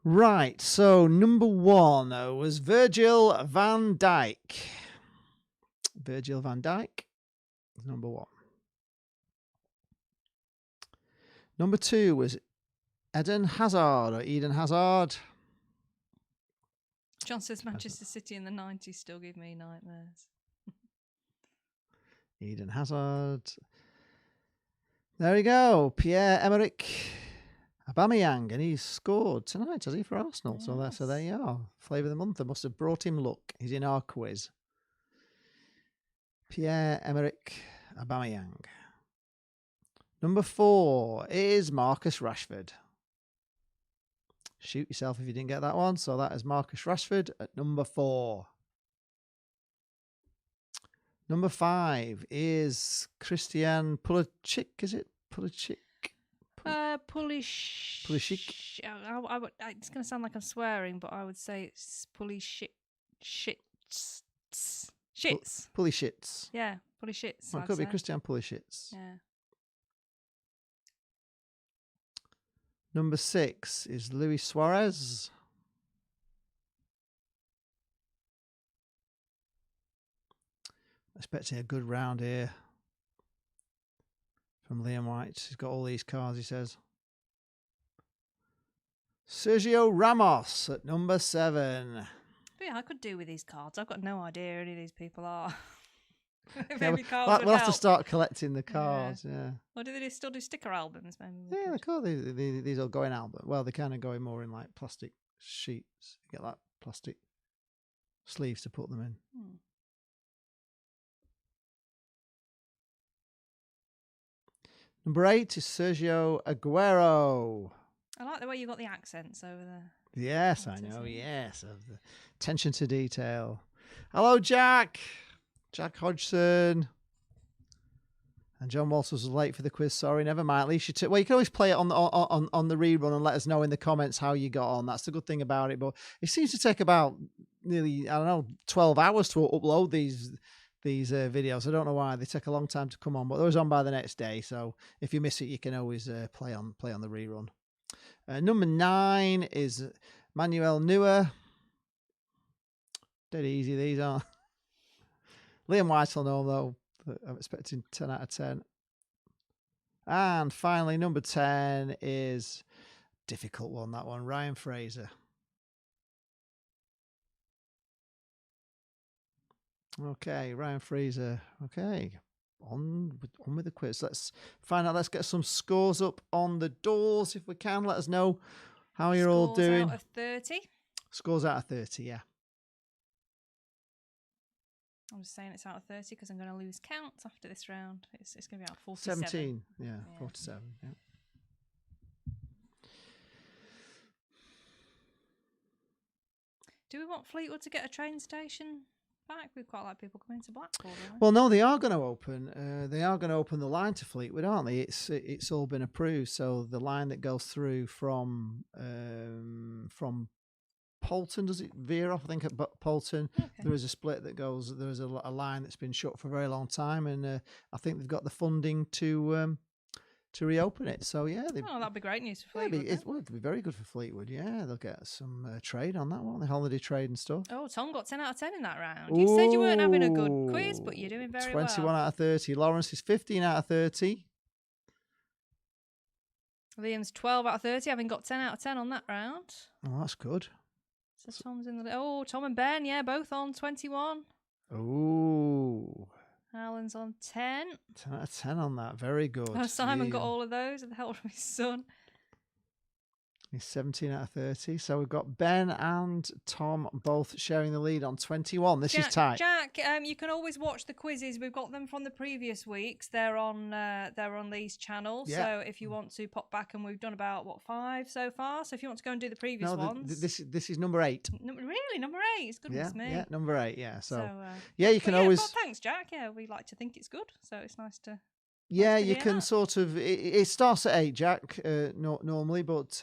Right, so number 1 was Virgil van Dijk. Virgil van Dijk is number 1. Number 2 was Eden Hazard. John says Manchester City in the 90s still give me nightmares. Eden Hazard. There we go. Pierre-Emerick Aubameyang, and he's scored tonight, has he, for Arsenal? Yes. So there you are. Flavour of the month. I must have brought him luck. He's in our quiz. Pierre-Emerick Aubameyang. Number 4 is Marcus Rashford. Shoot yourself if you didn't get that one. So that is Marcus Rashford at number 4. Number 5 is Christian Pulisic. Is it Pulisic? Pulisic. It's going to sound like I'm swearing, but I would say it's Pulisic. Shits. Yeah, Pulisic. Well, it could be Christian Pulisic. Yeah. Number 6 is Luis Suarez. Expecting a good round here from Liam White. He's got all these cards, he says. Sergio Ramos at number 7. But yeah, I could do with these cards. I've got no idea who any of these people are. We'll have to start collecting the cards, yeah. Or do they still do sticker albums? Maybe yeah, they're cool. These will go in album. Well, they're kind of going more in like plastic sheets. You get like plastic sleeves to put them in. Number 8 is Sergio Aguero. I like the way you got the accents over there. Yes, I know. Yes, of the attention to detail. Hello, Jack. Jack Hodgson. And John Walters was late for the quiz. Sorry, never mind. At least you you can always play it on the rerun and let us know in the comments how you got on. That's the good thing about it. But it seems to take about nearly 12 hours to upload these videos. I don't know why they take a long time to come on, but they're always on by the next day. So if you miss it, you can always play on the rerun. Number 9 is Manuel Neuer. Dead easy these are. Liam White will know though. I'm expecting 10 out of 10. And finally, number 10 is difficult one. That one, Ryan Fraser. Okay, Ryan Fraser. Okay, on with the quiz. Let's find out. Let's get some scores up on the doors if we can. Let us know how you're all doing. Scores out of 30. Scores out of 30, yeah. I'm just saying it's out of 30 because I'm going to lose count after this round. It's going to be out of 47. 17, yeah. 47, yeah. Do we want Fleetwood to get a train station back? We've quite like people coming to Blackpool, don't we? Well, no, they are going to open. They are going to open the line to Fleetwood, aren't they? It's all been approved. So the line that goes through from Polton, does it veer off? I think at Polton there is a split that goes. There is a line that's been shut for a very long time, and I think they've got the funding to reopen it. So yeah, that'd be great news for Fleetwood. It'd be very good for Fleetwood. Yeah, they'll get some trade on that one, the holiday trade and stuff. Oh, Tom got 10 out of 10 in that round. You said you weren't having a good quiz, but you're doing very 21 well. out of 30. Lawrence is 15 out of 30. Liam's 12 out of 30, having got 10 out of 10 on that round. Oh, that's good. So Tom's in the... Oh, Tom and Ben, yeah, both on 21. Oh. Alan's on 10. 10 out of 10 on that. Very good. Oh, Simon got all of those with the help of his son. He's 17 out of 30. So we've got Ben and Tom both sharing the lead on 21. This is tight. Jack, you can always watch the quizzes. We've got them from the previous weeks. They're on these channels. Yeah. So if you want to pop back, and we've done about 5 so far. So if you want to go and do the previous ones, this is number 8. Really, number 8? It's goodness me. Yeah, number 8. Yeah. So yeah, you can always. Well, thanks, Jack. Yeah, we like to think it's good. So it's nice to. Yeah, you can sort of. It starts at 8, Jack, normally, but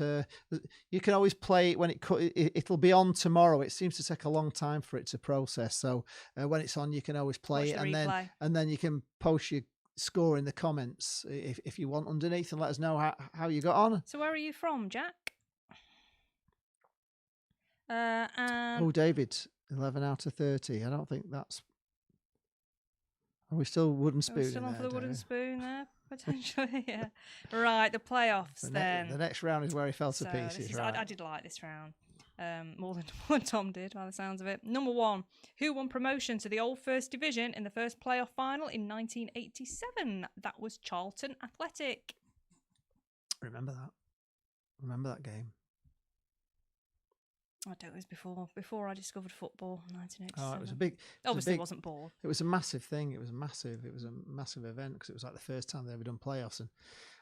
you can always play it when it'll be on tomorrow. It seems to take a long time for it to process. So when it's on, you can always play it, and then you can post your score in the comments if you want underneath, and let us know how you got on. So where are you from, Jack? David, 11 out of 30. I don't think that's. Are we still wooden spoon? Still on for the wooden spoon there, potentially. Yeah. Right, the playoffs then. The next round is where he fell to pieces. Right. I did like this round. more than Tom did, by the sounds of it. Number 1, who won promotion to the Old First Division in the first playoff final in 1987? That was Charlton Athletic. Remember that game. I don't know, it was before I discovered football in 1987. Oh, it was a big... Obviously, it wasn't bored. It was a massive thing. It was a massive event because it was like the first time they ever done playoffs. And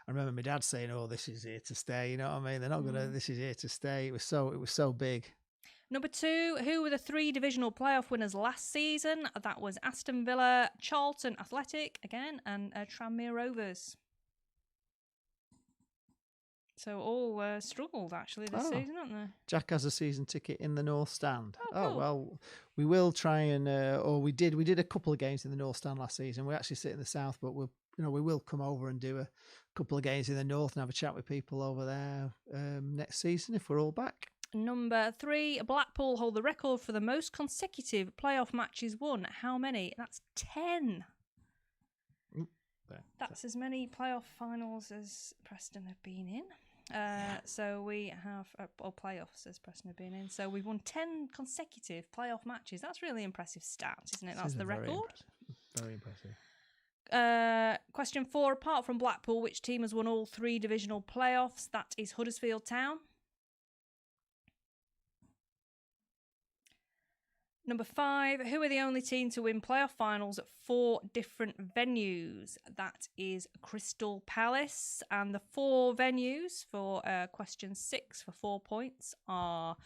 I remember my dad saying, "Oh, this is here to stay." You know what I mean? They're not gonna. This is here to stay. It was so big. Number 2, who were the 3 divisional playoff winners last season? That was Aston Villa, Charlton Athletic again, and Tranmere Rovers. So all struggled actually this season, haven't they? Jack has a season ticket in the North Stand. Oh, cool. Well, we will try and, or we did a couple of games in the North Stand last season. We actually sit in the South, but we will come over and do a couple of games in the North and have a chat with people over there next season if we're all back. Number 3, Blackpool hold the record for the most consecutive playoff matches won. How many? That's 10. That's as many playoff finals as Preston have been in. So we have, or playoffs as Preston have been in. So we've won 10 consecutive playoff matches. That's really impressive stat, isn't it? That's the record. Very impressive. Question 4, apart from Blackpool, which team has won all 3 divisional playoffs? That is Huddersfield Town. Number 5, who are the only team to win playoff finals at 4 different venues? That is Crystal Palace. And the 4 venues for question 6 for 4 points are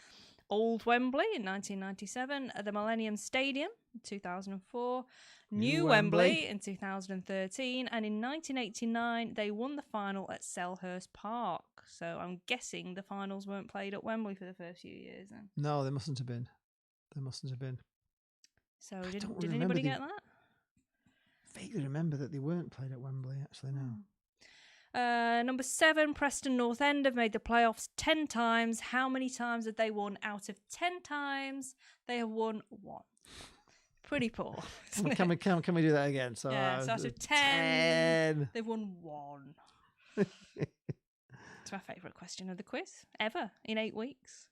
Old Wembley in 1997, the Millennium Stadium in 2004, New Wembley in 2013, and in 1989 they won the final at Selhurst Park. So I'm guessing the finals weren't played at Wembley for the first few years then. No, they mustn't have been. So did anybody get that? Vaguely remember that they weren't played at Wembley, actually, no. Number 7, Preston North End have made the playoffs 10 times. How many times have they won? Out of 10 times, they have won 1. Pretty poor. Can we do that again? So, so out of 10, they've won 1. It's my favourite question of the quiz ever in 8 weeks.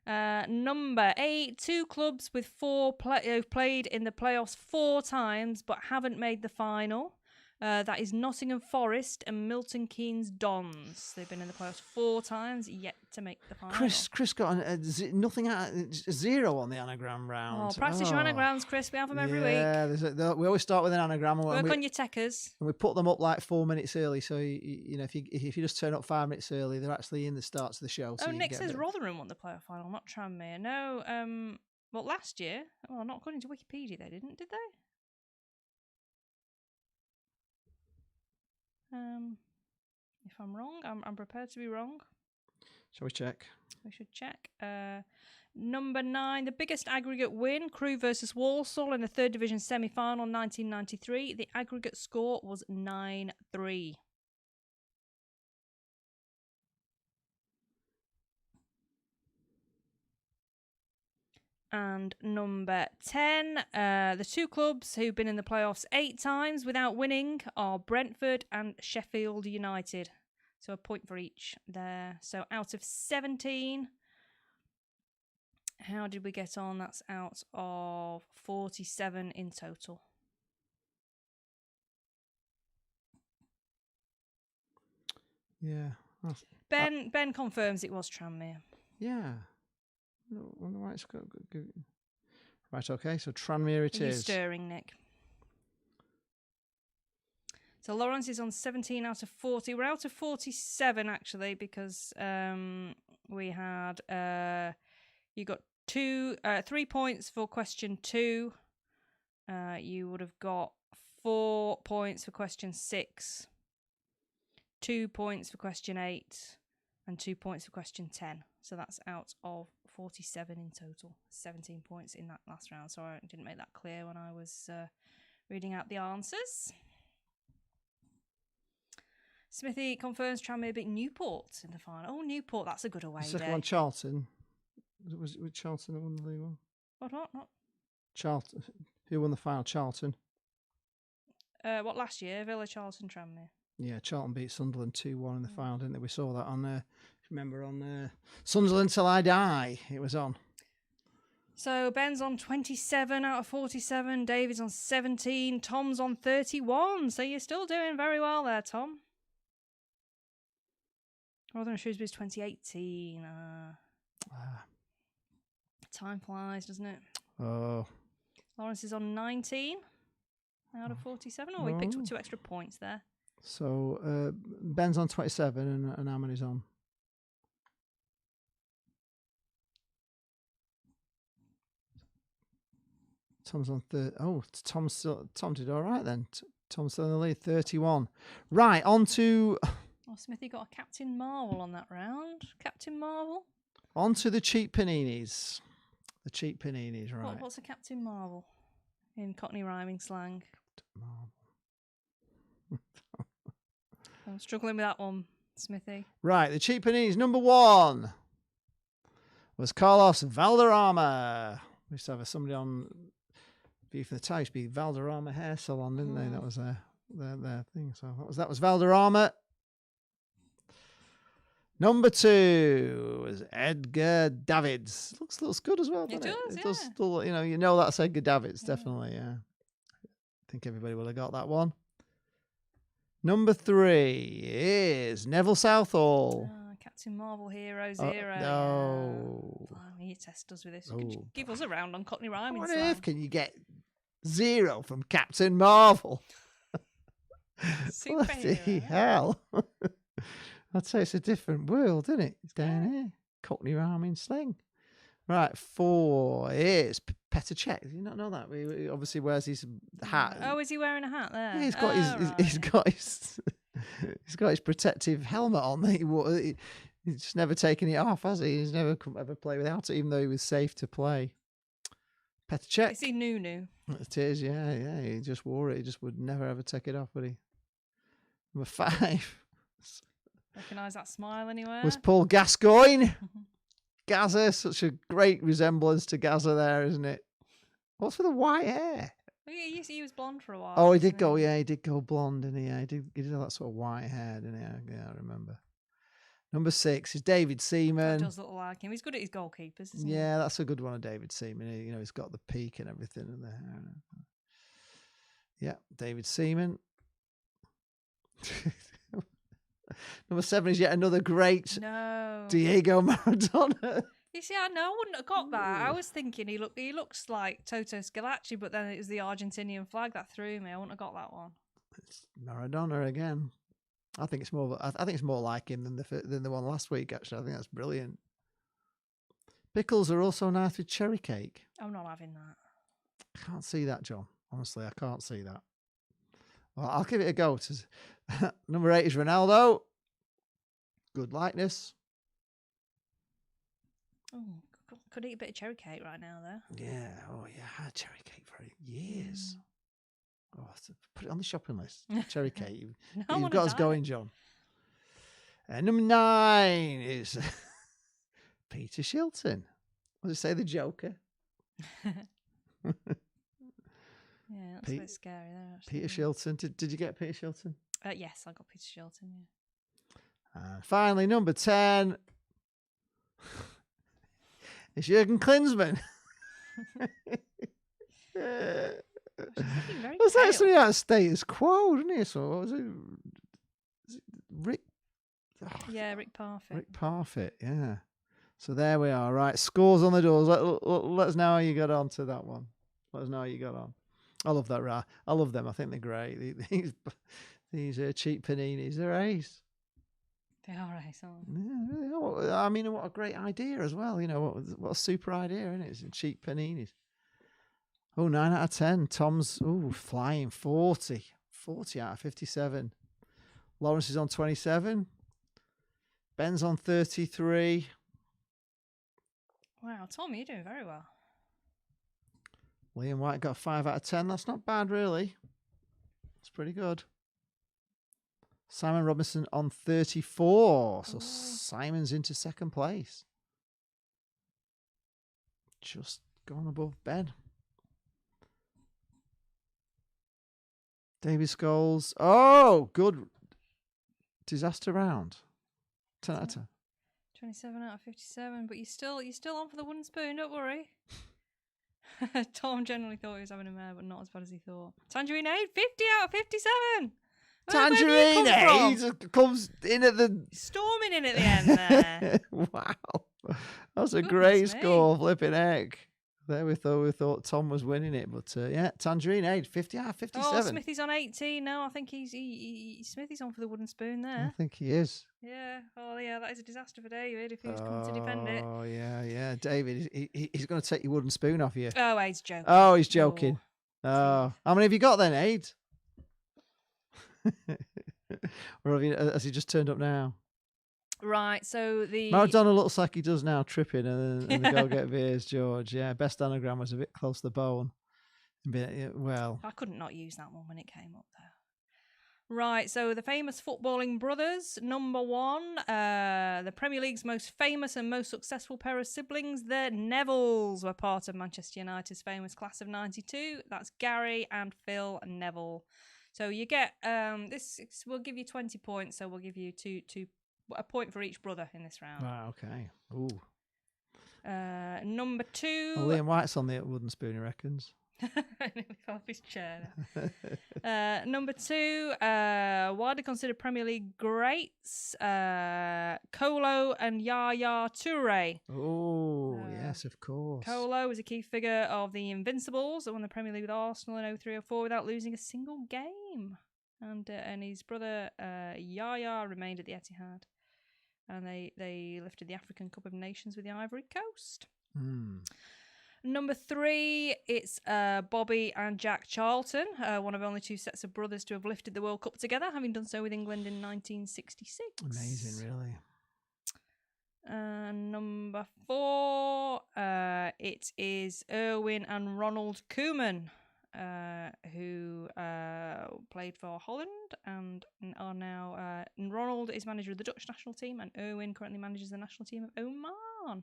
Number 8, 2 clubs with 4 who've played in the playoffs 4 times but haven't made the final. That is Nottingham Forest and Milton Keynes Dons. They've been in the playoffs 4 times, yet to make the final. Chris got nothing out, 0 on the anagram round. Practice your anagrams, Chris. We have them every week. Yeah, we always start with an anagram. Work on your techers. And we put them up like 4 minutes early, so if you just turn up 5 minutes early, they're actually in the start of the show. So Nick says Rotherham won the playoff final, not Tranmere. No, well, last year. Well, not according to Wikipedia, they didn't, did they? If I'm wrong, I'm prepared to be wrong. Shall we check? We should check. Number 9, the biggest aggregate win, Crewe versus Walsall in the 3rd Division semi-final 1993. The aggregate score was 9-3. And number 10, the 2 clubs who've been in the playoffs 8 times without winning are Brentford and Sheffield United. So a point for each there. So out of 17, how did we get on? That's out of 47 in total. Yeah. Ben confirms it was Tranmere. Yeah. Right, okay, so Tranmere it is. You're stirring, Nick. So Lawrence is on 17 out of 40. We're out of 47, actually, because we had... you got 3 points for question 2. You would have got 4 points for question 6. 2 points for question 8. And 2 points for question 10. So that's out of 47 in total. 17 points in that last round. So I didn't make that clear when I was reading out the answers. Smithy confirms Tranmere beat Newport in the final. Oh, Newport, that's a good away day. Second one, Charlton. Was it Charlton that won the league one? What? Charlton. Who won the final? Charlton. What, last year? Villa, Charlton, Tranmere. Yeah, Charlton beat Sunderland 2-1 in the final, didn't they? We saw that on Remember on Sunderland Till I Die, it was on. So Ben's on 27 out of 47. David's on 17. Tom's on 31. So you're still doing very well there, Tom. Northern Shrewsbury's 2018. Time flies, doesn't it? Oh. Lawrence is on 19 out of 47. Oh, we picked up 2 extra points there. So Ben's on 27 and how many's on? Tom's on 30. Oh, Tom did all right then. Tom's still in the lead, 31. Right, on to... Oh, Smithy got a Captain Marvel on that round. Captain Marvel. On to the cheap Paninis. The cheap Paninis, right. What's a Captain Marvel in Cockney rhyming slang? I'm struggling with that one, Smithy. Right, the cheap Paninis. Number 1 was Carlos Valderrama. We used to have somebody on View for the Tie. Used to be Valderrama Hair Salon, didn't they? That was their thing. So that was Valderrama. Number 2 was Edgar Davids. Looks good as well, doesn't it? It does still, you know that's Edgar Davids, definitely, yeah. I think everybody will have got that one. Number 3 is Neville Southall. Captain Marvel Hero Zero. No. Blimey, you test us with this. You could give us a round on Cockney rhyming What slang. on earth can you get 0 from Captain Marvel? Bloody hell. I'd say it's a different world, isn't it? It's down here. Cockney rhyming slang. Right, 4 is Petr Cech. Did you not know that? He obviously wears his hat. Oh, is he wearing a hat there? Yeah, he's got his protective helmet on. He's just never taken it off, has he? He's never ever played without it, even though he was safe to play. Petr Cech. Is he new? It is, yeah. He just wore it. He just would never ever take it off, would he? Number 5. Recognise that smile anywhere? Was Paul Gascoigne. Gazza, such a great resemblance to Gazza there, isn't it? What's with the white hair? He was blonde for a while. Oh, he did go blonde, didn't he? Yeah, he did have that sort of white hair, didn't he? Yeah, I remember. Number 6 is David Seaman. That does look like him. He's good at his goalkeepers, isn't he? Yeah, that's a good one of David Seaman. He's got the peak and everything in there. Yeah, David Seaman. Number 7 is yet another great Diego Maradona. You see, I wouldn't have got that. I was thinking he looks like Toto Scalacci, but then it was the Argentinian flag that threw me. I wouldn't have got that one. It's Maradona again. I think it's more like him than the one last week. Actually, I think that's brilliant. Pickles are also nice with cherry cake. I'm not having that. I can't see that, John. Honestly, I can't see that. Well, I'll give it a go. Number 8 is Ronaldo. Good likeness. Oh, could eat a bit of cherry cake right now, though. Yeah. Oh, yeah. I had cherry cake for years. Oh, put it on the shopping list. Cherry cake. You've got us going, John. Number 9 is Peter Shilton. What does it say? The Joker. Yeah, that's a bit scary there, actually. Peter Shilton. Did you get Peter Shilton? Yes, I got Peter Shilton, yeah. And finally, number 10 is Jurgen Klinsmann. That's actually out of status quo, isn't it? So what was it? Is it Rick? Oh, yeah, Rick Parfitt. Rick Parfitt, yeah. So there we are. Right, scores on the doors. Let us know how you got on to that one. Let us know how you got on. I love that. I love them. I think they're great. These cheap Paninis, they're ace. They are ace, aren't they? Yeah, really are. I mean, what a great idea as well. What a super idea, isn't it? It's cheap Paninis. Oh, 9 out of 10. Tom's flying 40. 40 out of 57. Lawrence is on 27. Ben's on 33. Wow, Tom, you're doing very well. Liam White got 5 out of 10. That's not bad, really. That's pretty good. Simon Robinson on 34. So Simon's into second place. Just gone above Ben. David Scholes. Oh, good. Disaster round. 10 out of 10. 27 out of 57, but you're still on for the wooden spoon, don't worry. Tom generally thought he was having a mare, but not as bad as he thought. Tangerine Aid, 50 out of 57. Tangerine Aid comes in at the... Storming in at the end there. Wow. That's a Goodness great me. score, flipping heck. There we thought Tom was winning it, but yeah, Tangerine Aid, 50 out of 57. Oh, Smithy's on 18 now. I think Smithy's on for the wooden spoon there. I think he is. Yeah. Oh, yeah, that is a disaster for David if he was coming to defend it. Oh, yeah. David, he's going to take your wooden spoon off you. Oh, Aid's joking. Oh, he's joking. Oh. How many have you got then, Aid? Or has he just turned up now? Right, so the... Maradona looks like he does now, tripping and the go get beers, George. Yeah, best anagram was a bit close to the bone. Well... I couldn't not use that one when it came up there. Right, so the famous footballing brothers. Number 1, the Premier League's most famous and most successful pair of siblings, the Nevilles, were part of Manchester United's famous class of 92. That's Gary and Phil Neville. So you get... this will give you 20 points, so we'll give you a point for each brother in this round. Wow, okay. Ooh. Number 2. Well, Liam White's on the wooden spoon, he reckons. Nearly fell off his chair. Number 2, widely considered Premier League greats, Kolo and Yaya Toure. Oh, yes, of course. Kolo was a key figure of the Invincibles that won the Premier League with Arsenal in 03-04 without losing a single game. And his brother Yaya remained at the Etihad. And they lifted the African Cup of Nations with the Ivory Coast. Number 3, it's Bobby and Jack Charlton, one of only 2 sets of brothers to have lifted the World Cup together, having done so with England in 1966. Amazing, really. Number 4, it is Erwin and Ronald Koeman, who played for Holland and are now... Ronald is manager of the Dutch national team, and Erwin currently manages the national team of Oman.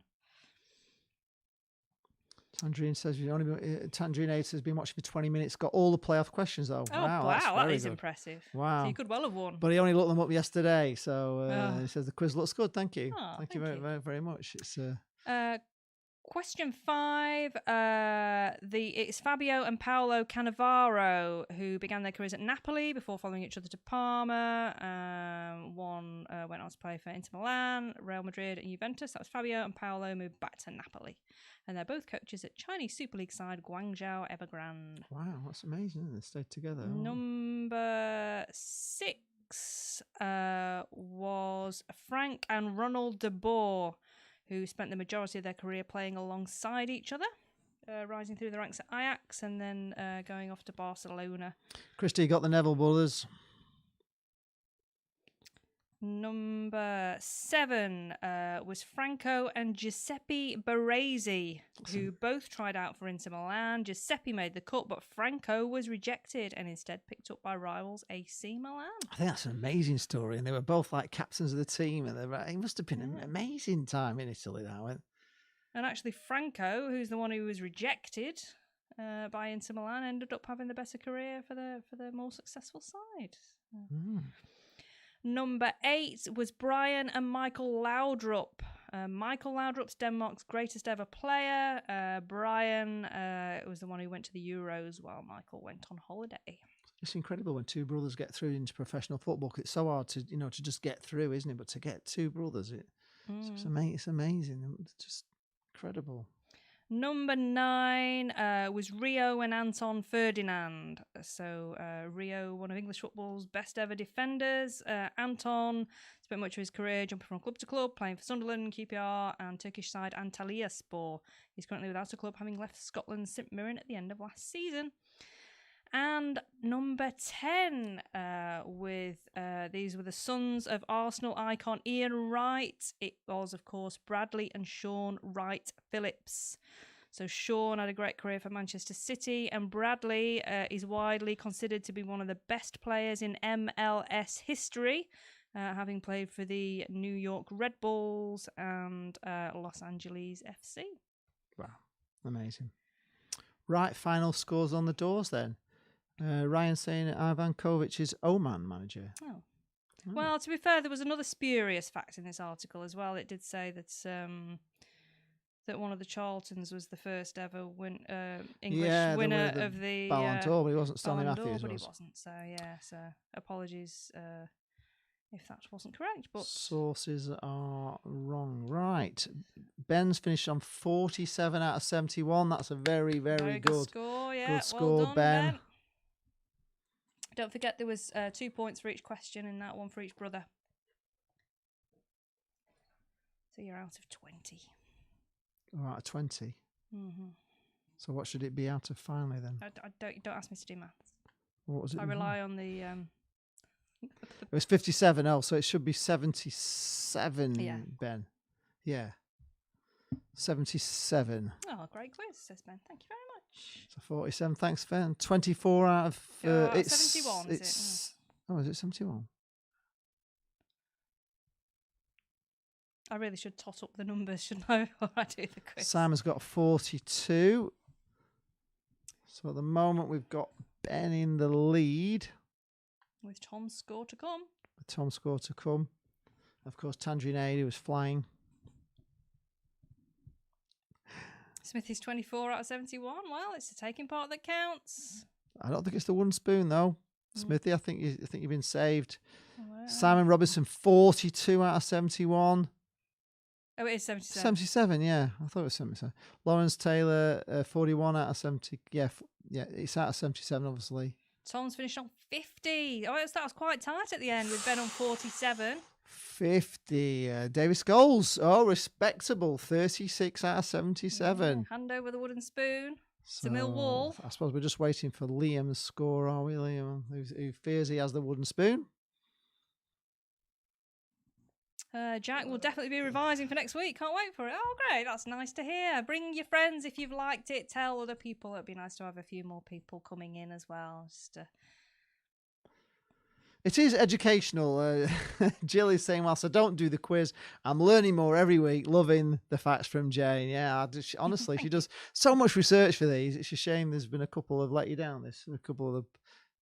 Tangerine says Tangerine 8 has been watching for 20 minutes. Got all the playoff questions though. Oh wow, that is good. impressive. Wow, so you could well have won. But he only looked them up yesterday, so he says the quiz looks good. Thank you, thank you very much. It's question 5. It's Fabio and Paolo Cannavaro who began their careers at Napoli before following each other to Parma. One went on to play for Inter Milan, Real Madrid, and Juventus. That was Fabio, and Paolo moved back to Napoli. And they're both coaches at Chinese Super League side Guangzhou Evergrande. Wow, that's amazing, isn't it? They stayed together. Number 6 was Frank and Ronald de Boer, who spent the majority of their career playing alongside each other, rising through the ranks at Ajax and then going off to Barcelona. Christy got the Neville brothers. Number 7 was Franco and Giuseppe Baresi, who both tried out for Inter Milan. Giuseppe made the cut, but Franco was rejected and instead picked up by rivals AC Milan. I think that's an amazing story, and they were both like captains of the team, and it must have been an amazing time in Italy. That went. And actually, Franco, who's the one who was rejected by Inter Milan, ended up having the better career for the more successful side. Number 8 was Brian and Michael Laudrup. Michael Laudrup's Denmark's greatest ever player. Brian was the one who went to the Euros while Michael went on holiday. It's incredible when 2 brothers get through into professional football. It's so hard to just get through, isn't it? But to get 2 brothers, it's amazing. It's just incredible. Number 9 was Rio and Anton Ferdinand. So Rio, one of English football's best ever defenders. Anton spent much of his career jumping from club to club, playing for Sunderland, QPR and Turkish side Antalyaspor. He's currently without a club, having left Scotland's St Mirren at the end of last season. And number 10 these were the sons of Arsenal icon Ian Wright. It was, of course, Bradley and Sean Wright Phillips. So Sean had a great career for Manchester City, and Bradley is widely considered to be one of the best players in MLS history, having played for the New York Red Bulls and Los Angeles FC. Wow, amazing. Right, final scores on the doors then. Ryan saying Ivan Kovic is Oman manager. Oh. Well, to be fair, there was another spurious fact in this article as well. It did say that that one of the Charltons was the first ever English winner of the Ballon d'Or, but he wasn't. Stanley Ballon d'Or, Matthews but was. he wasn't. So yeah, so apologies if that wasn't correct. But sources are wrong. Right, Ben's finished on 47 out of 71. That's a very, very good score. Yeah, good score, well done, Ben. Don't forget there was 2 points for each question in that one for each brother. So you're out of 20. Oh, out of 20. Mm-hmm. So what should it be out of finally then? Don't ask me to do maths. What was it? I rely on the. It was 57. Oh, so it should be 77. Yeah. Ben. Yeah. 77. Oh, great quiz, says Ben. Thank you very much. So 47. Thanks, Ben. 24 out of. It's 71. It's. Is it? Oh, is it 71? I really should tot up the numbers, shouldn't I, before I do the quiz? Simon's got 42. So at the moment, we've got Ben in the lead. With Tom's score to come. With Tom's score to come. Of course, Tangerine Aid, who was flying. Smithy's 24 out of 71. Well, it's the taking part that counts. I don't think it's the wooden spoon, though. Smithy, I think you've been saved. Well, Simon Robinson, 42 out of 71. Oh, it is 77. 77, yeah. I thought it was 77. Lawrence Taylor, 41 out of 70. Yeah, it's out of 77, obviously. Tom's finished on 50. Oh, that was quite tight at the end with Ben on 47. 50. David Scholes, respectable. 36 out of 77. Yeah, hand over the wooden spoon to Millwall. I suppose we're just waiting for Liam's score, are we, Liam? Who fears he has the wooden spoon? Jack will definitely be revising for next week. Can't wait for it. Oh, great. That's nice to hear. Bring your friends if you've liked it. Tell other people. It'd be nice to have a few more people coming in as well. It is educational. Jill is saying, whilst I don't do the quiz, I'm learning more every week, loving the facts from Jane. Yeah, honestly, she does so much research for these. It's a shame there's been a couple of let you down. A couple of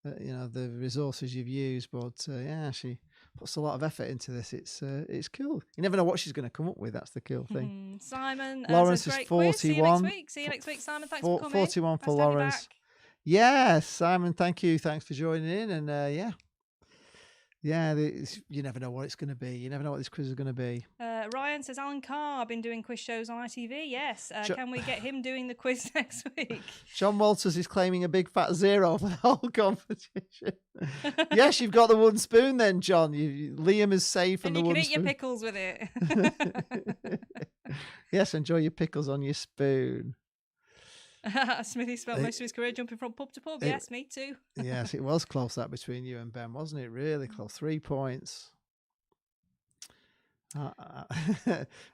the resources you've used, but yeah, she puts a lot of effort into this. It's cool. You never know what she's going to come up with. That's the cool thing. Simon, Lawrence is 41. See you next week. See you next week, Simon. Thanks for coming. 41 for Lawrence. Yes, Simon. Thank you. Thanks for joining in. And you never know what it's going to be. You never know what this quiz is going to be. Ryan says Alan Carr been doing quiz shows on ITV. Yes. Can we get him doing the quiz next week? John Walters is claiming a big fat 0 for the whole competition. Yes, you've got the wooden spoon then, John. Liam is safe from the wooden spoon. And you can eat your pickles with it. Yes, enjoy your pickles on your spoon. Smithy spent most of his career jumping from pub to pub. Yes, me too. Yes, it was close that between you and Ben, wasn't it? Really close. 3 points.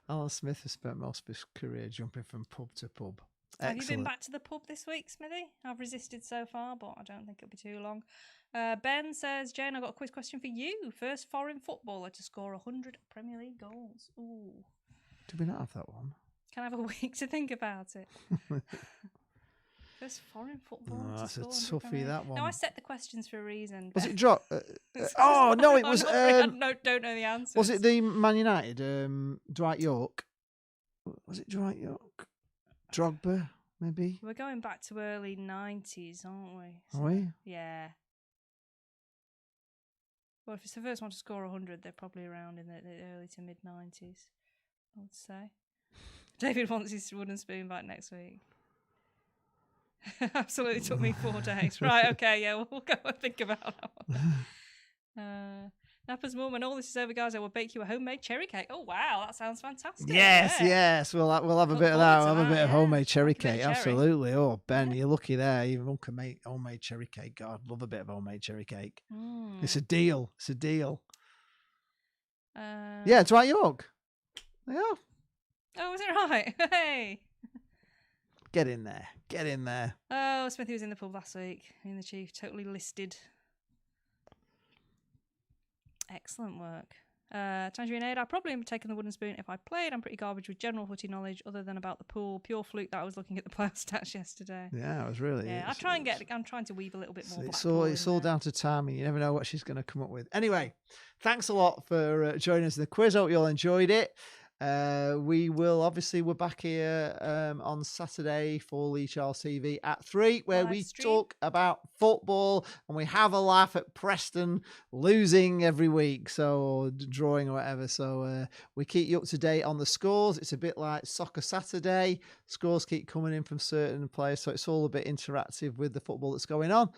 Alan Smith has spent most of his career jumping from pub to pub. Excellent. Have you been back to the pub this week, Smithy? I've resisted so far, but I don't think it'll be too long. Ben says, Jane, I've got a quiz question for you. First foreign footballer to score 100 Premier League goals. Ooh. Did we not have that one? Can I have a week to think about it? First foreign footballer. Oh, that's a toughie, that one. No, I set the questions for a reason. Was it drop? Oh, no, it was. Don't know the answers. Was it the Man United? Dwight York? Was it Dwight York? Drogba, maybe? We're going back to early 90s, aren't we? Are we? Yeah. Well, if it's the first one to score 100, they're probably around in the early to mid 90s, I would say. David wants his wooden spoon back next week. Absolutely took me 4 days. Right, okay, yeah, we'll go and think about that one. Napper's mum, when all this is over, guys, I will bake you a homemade cherry cake. Oh, wow, that sounds fantastic. Yes. We'll have a bit of that. We'll have a bit of homemade cherry cake. Absolutely. Oh, Ben, you're lucky there. Your mum can make homemade cherry cake. God, love a bit of homemade cherry cake. It's a deal. Yeah, Dwight York. Yeah. Oh, was it right? Hey. Get in there. Oh, Smithy was in the pub last week. Me and the Chief totally listed. Excellent work. Tangerine Aid, I'd probably have taken the wooden spoon if I played. I'm pretty garbage with general footy knowledge other than about the pool. Pure fluke that I was looking at the player stats yesterday. Yeah, it was really. Yeah, I'm trying to weave a little bit more. It's all down to timing. You never know what she's going to come up with. Anyway, thanks a lot for joining us in the quiz. Hope you all enjoyed it. We're back here on Saturday for Lee Charles TV at 3, where we talk about football and we have a laugh at Preston losing every week, so drawing or whatever. So we keep you up to date on the scores. It's a bit like Soccer Saturday. Scores keep coming in from certain players, so it's all a bit interactive with the football that's going on.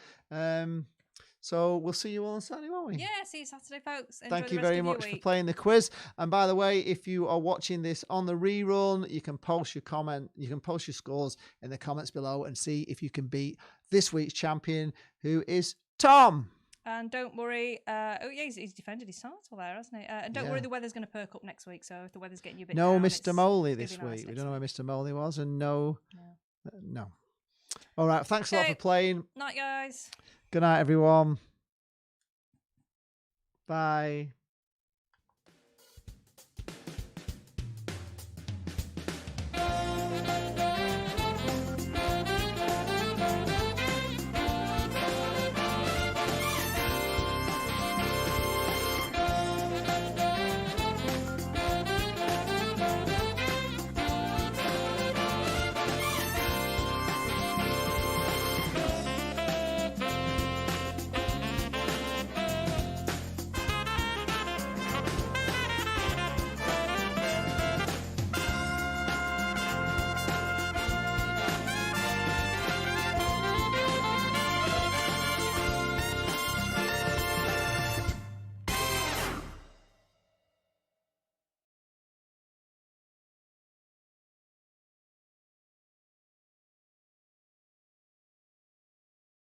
So we'll see you all on Saturday, won't we? Yeah, see you Saturday, folks. Enjoy Thank you very much for playing the quiz. And by the way, if you are watching this on the rerun, you can post your comment. You can post your scores in the comments below and see if you can beat this week's champion, who is Tom. And don't worry. He's defended his title there, hasn't he? And don't worry, the weather's going to perk up next week. So if the weather's getting you a bit no down, Mr. Moley this nice week. We don't know where Mr. Moley was, and no. No. All right. Thanks a lot for playing. Night, guys. Good night, everyone. Bye.